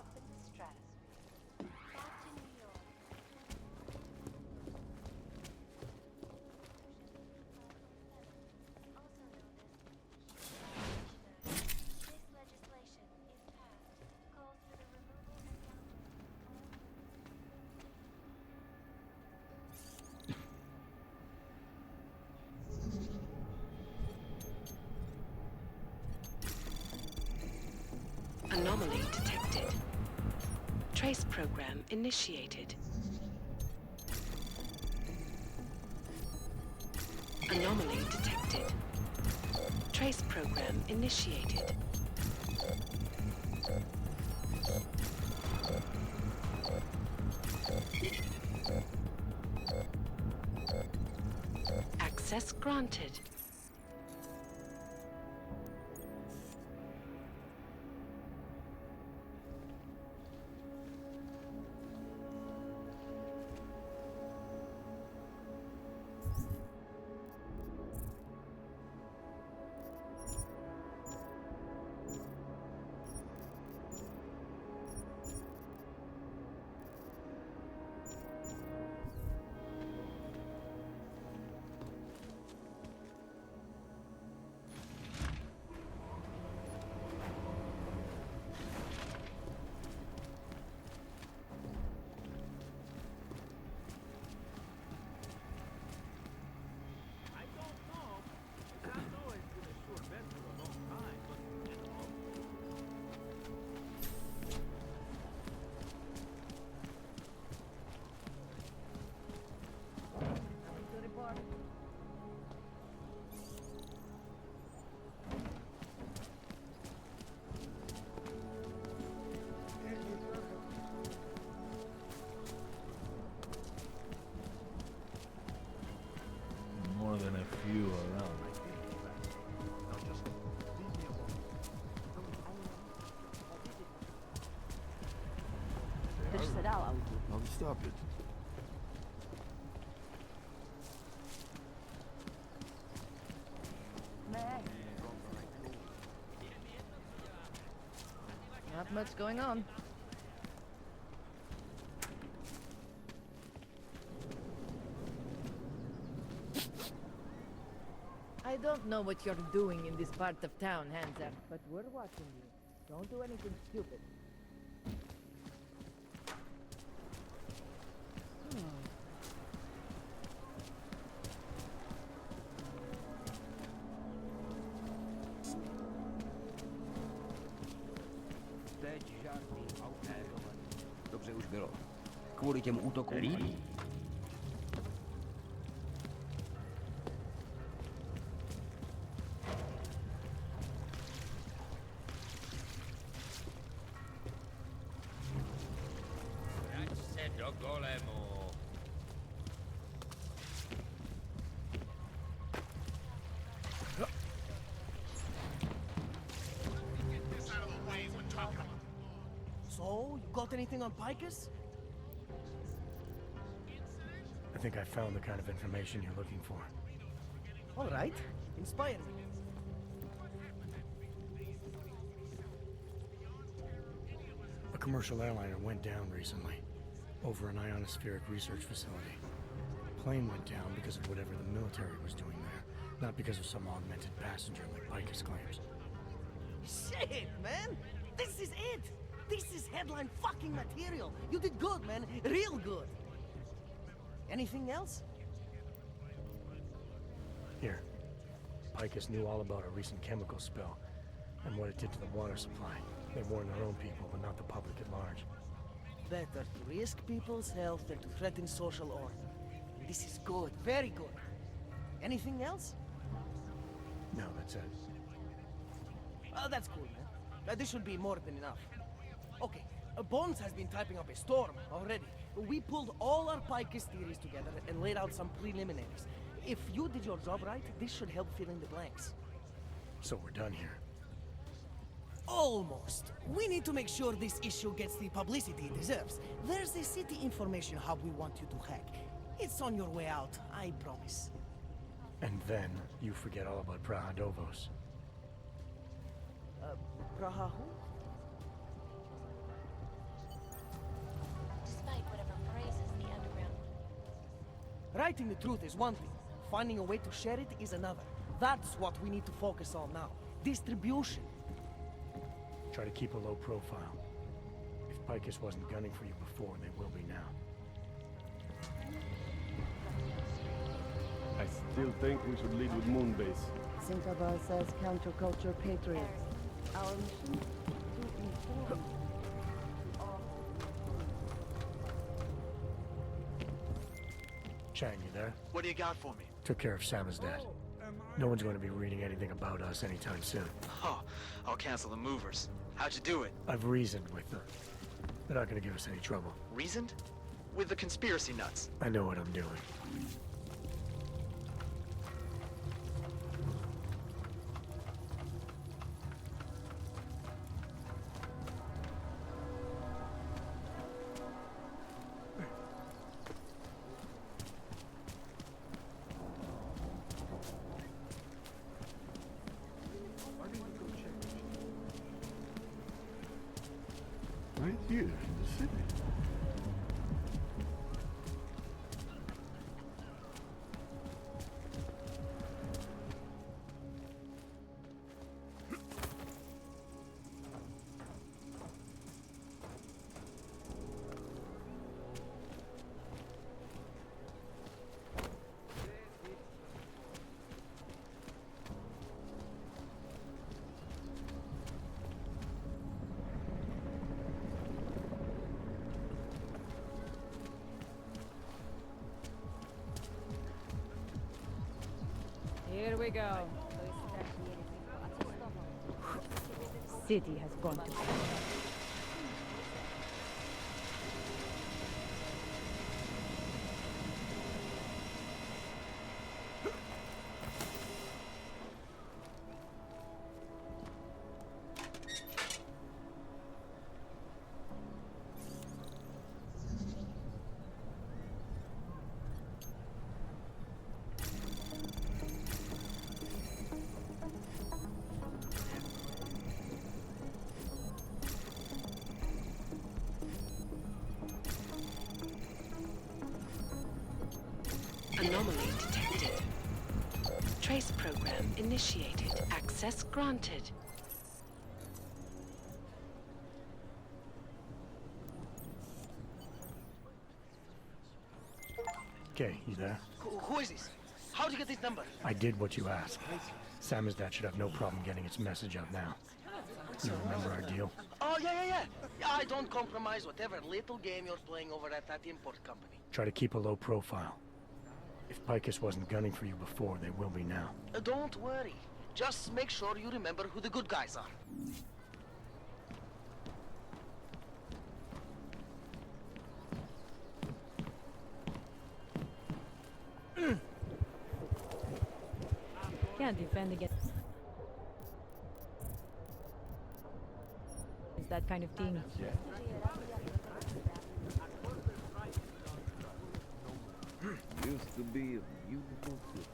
up in the stratosphere. Back to New York. Also known as this legislation, if passed, calls for the removal and boundary of all Anomaly detected. Trace program initiated. Anomaly detected. Trace program initiated. Access granted. More than a few around. I'll stop it. Not much going on. I don't know what you're doing in this part of town, Hanser, but we're watching you. Don't do anything stupid. Teď žádný auta. Dobře už bylo. Kvůli těm útokům. Vrať se do golemu. So, you got anything on Picus? I think I found the kind of information you're looking for. All right. Inspire me. A commercial airliner went down recently, over an ionospheric research facility. Plane went down because of whatever the military was doing there, not because of some augmented passenger like Picus claims. Shit, man! This is it! This is headline fucking material! You did good, man. Real good. Anything else? Here. Picus knew all about a recent chemical spill, and what it did to the water supply. They warned their own people, but not the public at large. Better to risk people's health than to threaten social order. This is good, very good. Anything else? No, that's it. Oh, that's cool, man. This should be more than enough. Okay, Bones has been typing up a storm already. We pulled all our Picus theories together and laid out some preliminaries. If you did your job right, this should help fill in the blanks. So we're done here. Almost. We need to make sure this issue gets the publicity it deserves. There's a city information hub we want you to hack. It's on your way out, I promise. And then you forget all about Prahadovos. Praha who? Writing the truth is one thing. Finding a way to share it is another. That's what we need to focus on now. Distribution. Try to keep a low profile. If Picus wasn't gunning for you before, they will be now. I still think we should lead with Moonbase. Think of us as counterculture patriots. Our mission? To inform. Chang, you there? What do you got for me? Took care of Samizdat. No one's going to be reading anything about us anytime soon. Oh, I'll cancel the movers. How'd you do it? I've reasoned with them. They're not going to give us any trouble. Reasoned? With the conspiracy nuts. I know what I'm doing. Right here in the city. Here we go. City has gone to Anomaly detected. Trace program initiated. Access granted. Okay, you there? Who is this? How'd you get this number? I did what you asked. Samizdat should have no problem getting its message out now. You remember our deal? Oh, yeah. I don't compromise whatever little game you're playing over at that import company. Try to keep a low profile. If Picus wasn't gunning for you before, they will be now. Don't worry. Just make sure you remember who the good guys are. Can't defend against that kind of thing. Used to be a beautiful city.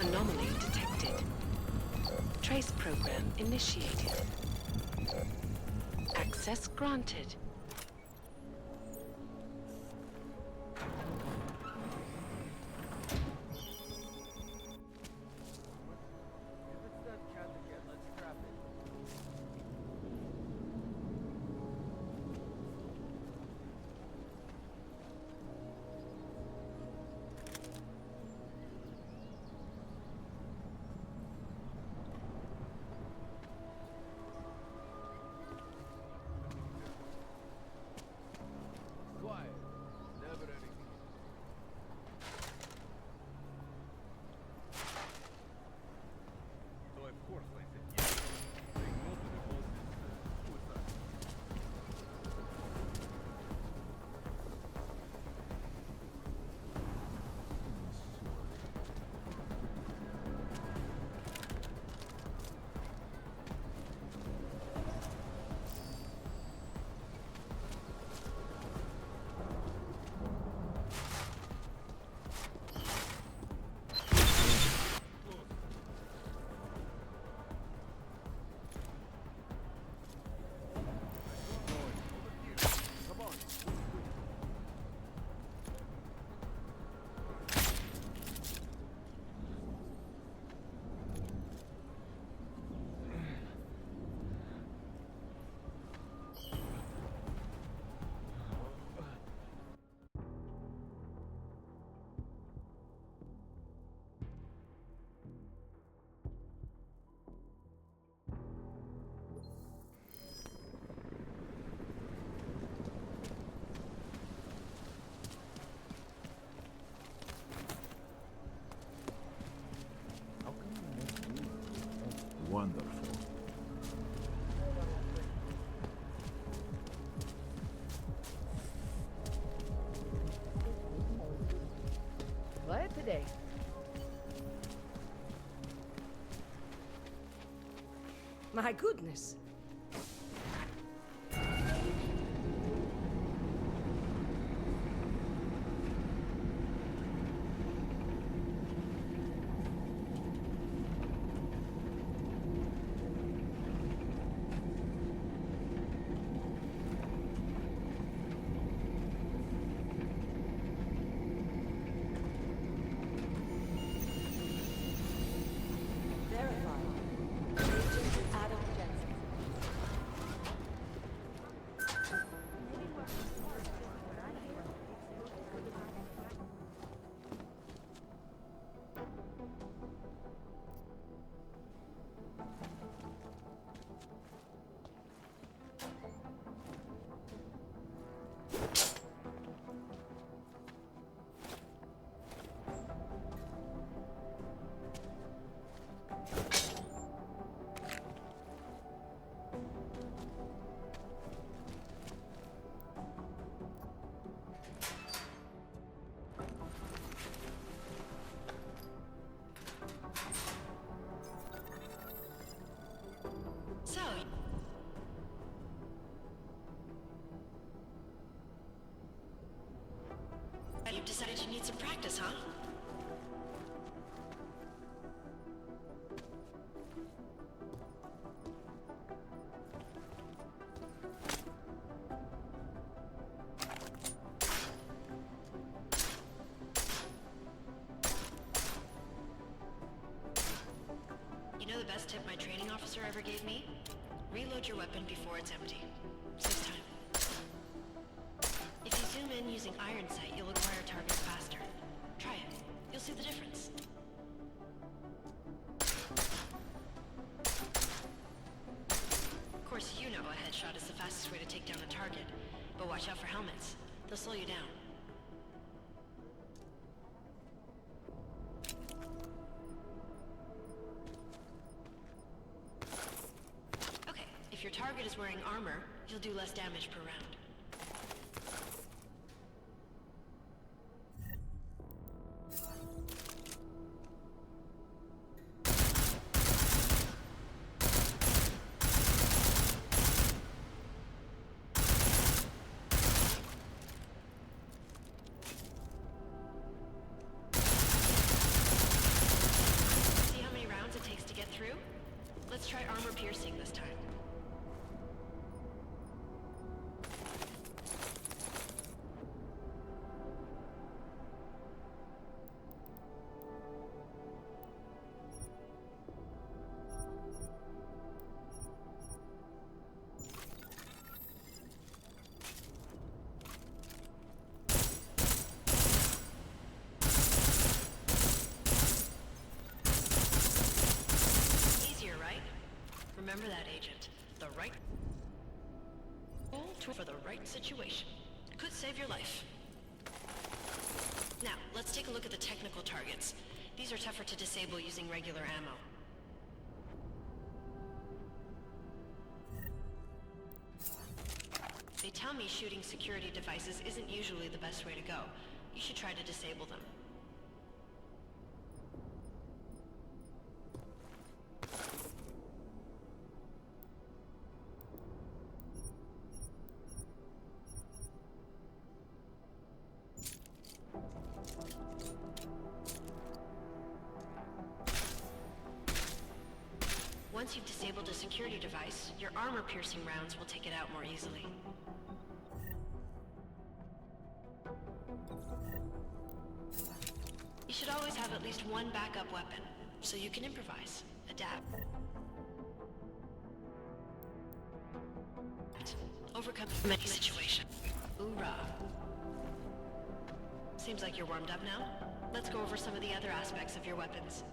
Anomaly detected. Trace program initiated. Access granted. My goodness. So, you've decided you need some practice, huh? You know the best tip my training officer ever gave me? Reload your weapon before it's empty. Saves time. If you zoom in using iron sight, you'll acquire targets faster. Try it. You'll see the difference. Of course, you know a headshot is the fastest way to take down a target. But watch out for helmets. They'll slow you down. Okay, if your target is wearing armor, you'll do less damage per round. See how many rounds it takes to get through? Let's try armor piercing this time. Easier, right? Remember that, Agent. The right tool for the right situation. Could save your life. Now, let's take a look at the technical targets. These are tougher to disable using regular ammo. They tell me shooting security devices isn't usually the best way to go. You should try to disable them. Once you've disabled a security device, your armor-piercing rounds will take it out more easily. You should always have at least one backup weapon, so you can improvise, adapt, overcome any situation. Hoorah! Seems like you're warmed up now. Let's go over some of the other aspects of your weapons.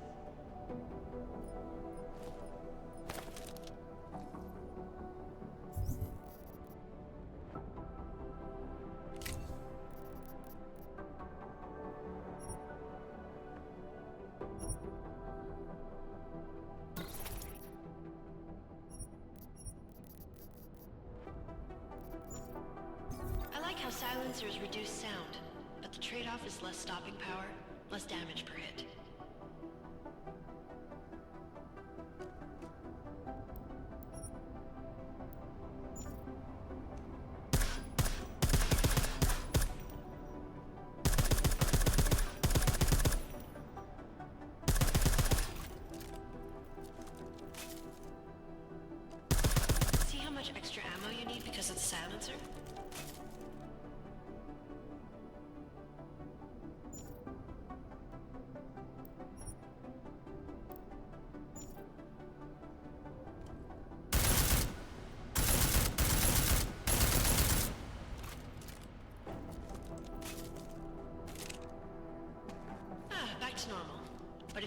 I like how silencers reduce sound, but the trade-off is less stopping power, less damage per hit.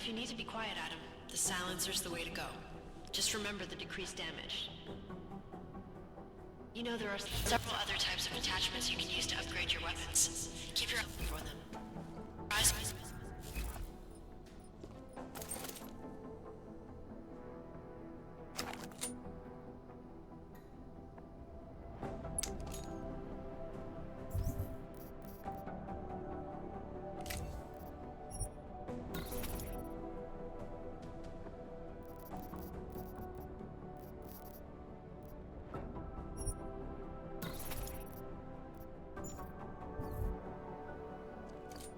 if you need to be quiet, Adam, the silencer's the way to go. Just remember the decreased damage. You know there are several other types of attachments you can use to upgrade your weapons. Keep your eye for them. Rise.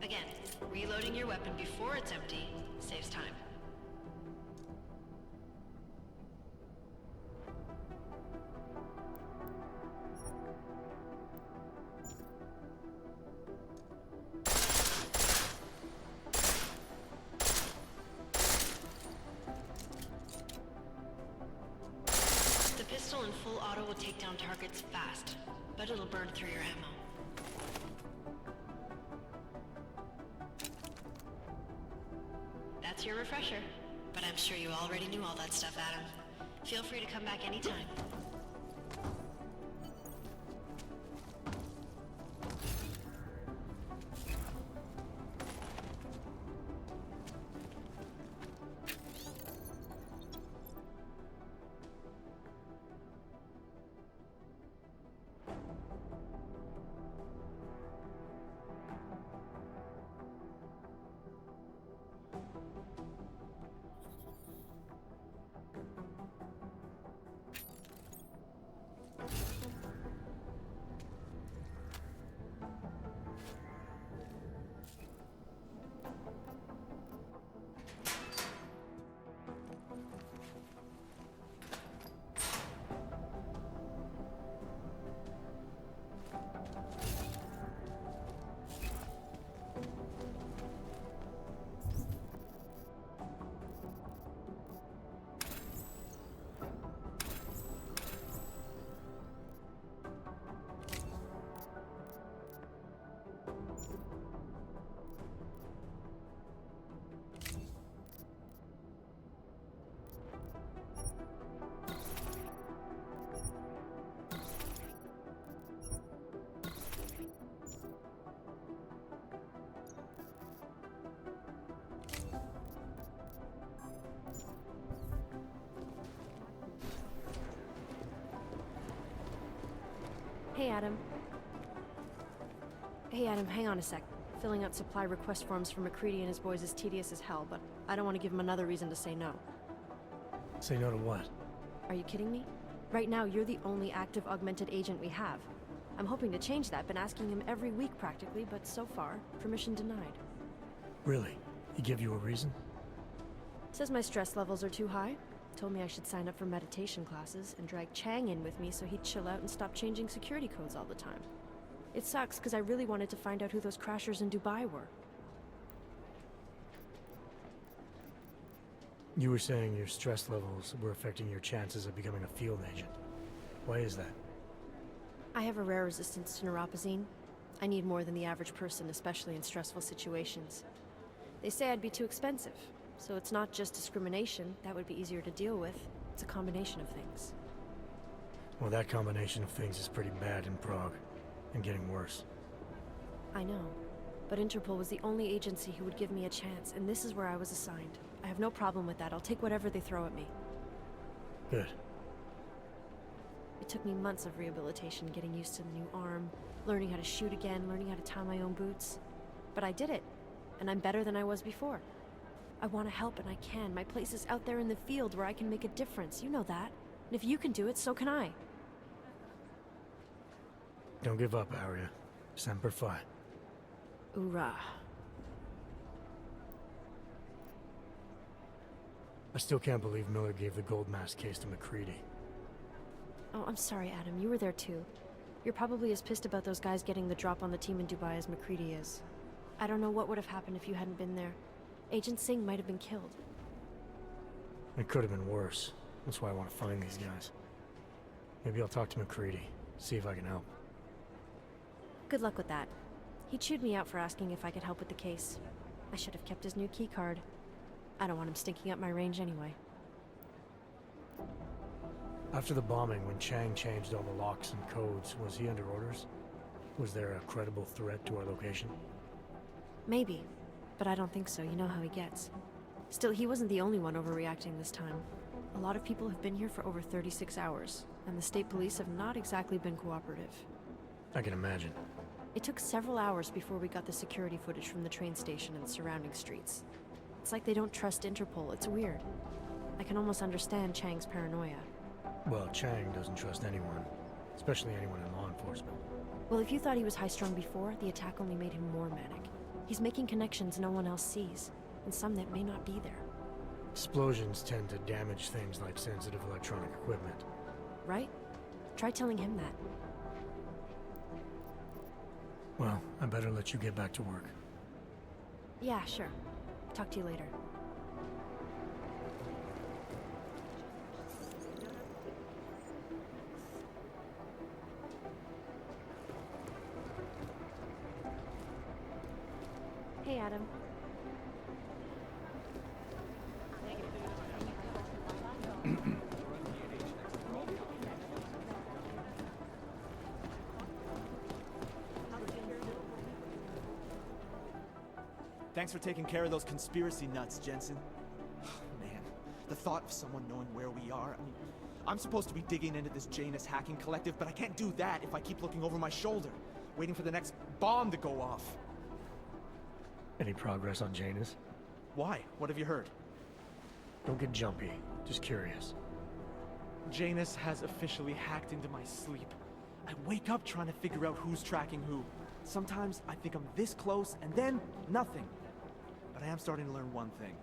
Again, reloading your weapon before it's empty saves time. The pistol in full auto will take down targets fast, but it'll burn through your ammo. That's your refresher, but I'm sure you already knew all that stuff, Adam. Feel free to come back anytime. Hey, Adam. Hey, Adam, hang on a sec. Filling out supply request forms for McCready and his boys is tedious as hell, but I don't want to give him another reason to say no. Say no to what? Are you kidding me? Right now, you're the only active augmented agent we have. I'm hoping to change that, been asking him every week practically, but so far, permission denied. Really? He give you a reason? Says my stress levels are too high. Told me I should sign up for meditation classes and drag Chang in with me so he'd chill out and stop changing security codes all the time. It sucks because I really wanted to find out who those crashers in Dubai were. You were saying your stress levels were affecting your chances of becoming a field agent. Why is that? I have a rare resistance to neuropazine. I need more than the average person, especially in stressful situations. They say I'd be too expensive, so it's not just discrimination. That would be easier to deal with. It's a combination of things. Well, that combination of things is pretty bad in Prague, and getting worse. I know, but Interpol was the only agency who would give me a chance, and this is where I was assigned. I have no problem with that. I'll take whatever they throw at me. Good. It took me months of rehabilitation, getting used to the new arm, learning how to shoot again, learning how to tie my own boots. But I did it, and I'm better than I was before. I want to help, and I can. My place is out there in the field where I can make a difference. You know that. And if you can do it, so can I. Don't give up, Arya. Semper Fi. Hoorah. I still can't believe Miller gave the gold mask case to McCready. Oh, I'm sorry, Adam. You were there too. You're probably as pissed about those guys getting the drop on the team in Dubai as McCready is. I don't know what would have happened if you hadn't been there. Agent Singh might have been killed. It could have been worse. That's why I want to find these guys. Maybe I'll talk to McCready, see if I can help. Good luck with that. He chewed me out for asking if I could help with the case. I should have kept his new keycard. I don't want him stinking up my range anyway. After the bombing, when Chang changed all the locks and codes, was he under orders? Was there a credible threat to our location? Maybe, but I don't think so. You know how he gets. Still, he wasn't the only one overreacting this time. A lot of people have been here for over 36 hours, and the state police have not exactly been cooperative. I can imagine. It took several hours before we got the security footage from the train station and the surrounding streets. It's like they don't trust Interpol. It's weird. I can almost understand Chang's paranoia. Well, Chang doesn't trust anyone, especially anyone in law enforcement. Well, if you thought he was high-strung before, the attack only made him more manic. He's making connections no one else sees, and some that may not be there. Explosions tend to damage things like sensitive electronic equipment. Right? Try telling him that. Well, I better let you get back to work. Yeah, sure. Talk to you later. Hey, Adam. Thanks for taking care of those conspiracy nuts, Jensen. Man, the thought of someone knowing where we are, I mean, I'm supposed to be digging into this Janus hacking collective, but I can't do that if I keep looking over my shoulder, waiting for the next bomb to go off. Any progress on Janus? Why? What have you heard? Don't get jumpy. Just curious. Janus has officially hacked into my sleep. I wake up trying to figure out who's tracking who. Sometimes I think I'm this close, and then nothing. But I am starting to learn one thing.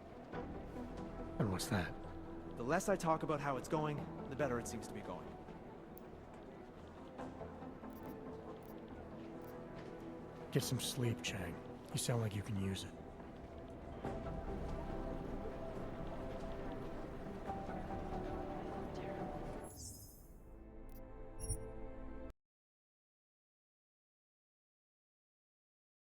And what's that? The less I talk about how it's going, the better it seems to be going. Get some sleep, Chang. You sound like you can use it.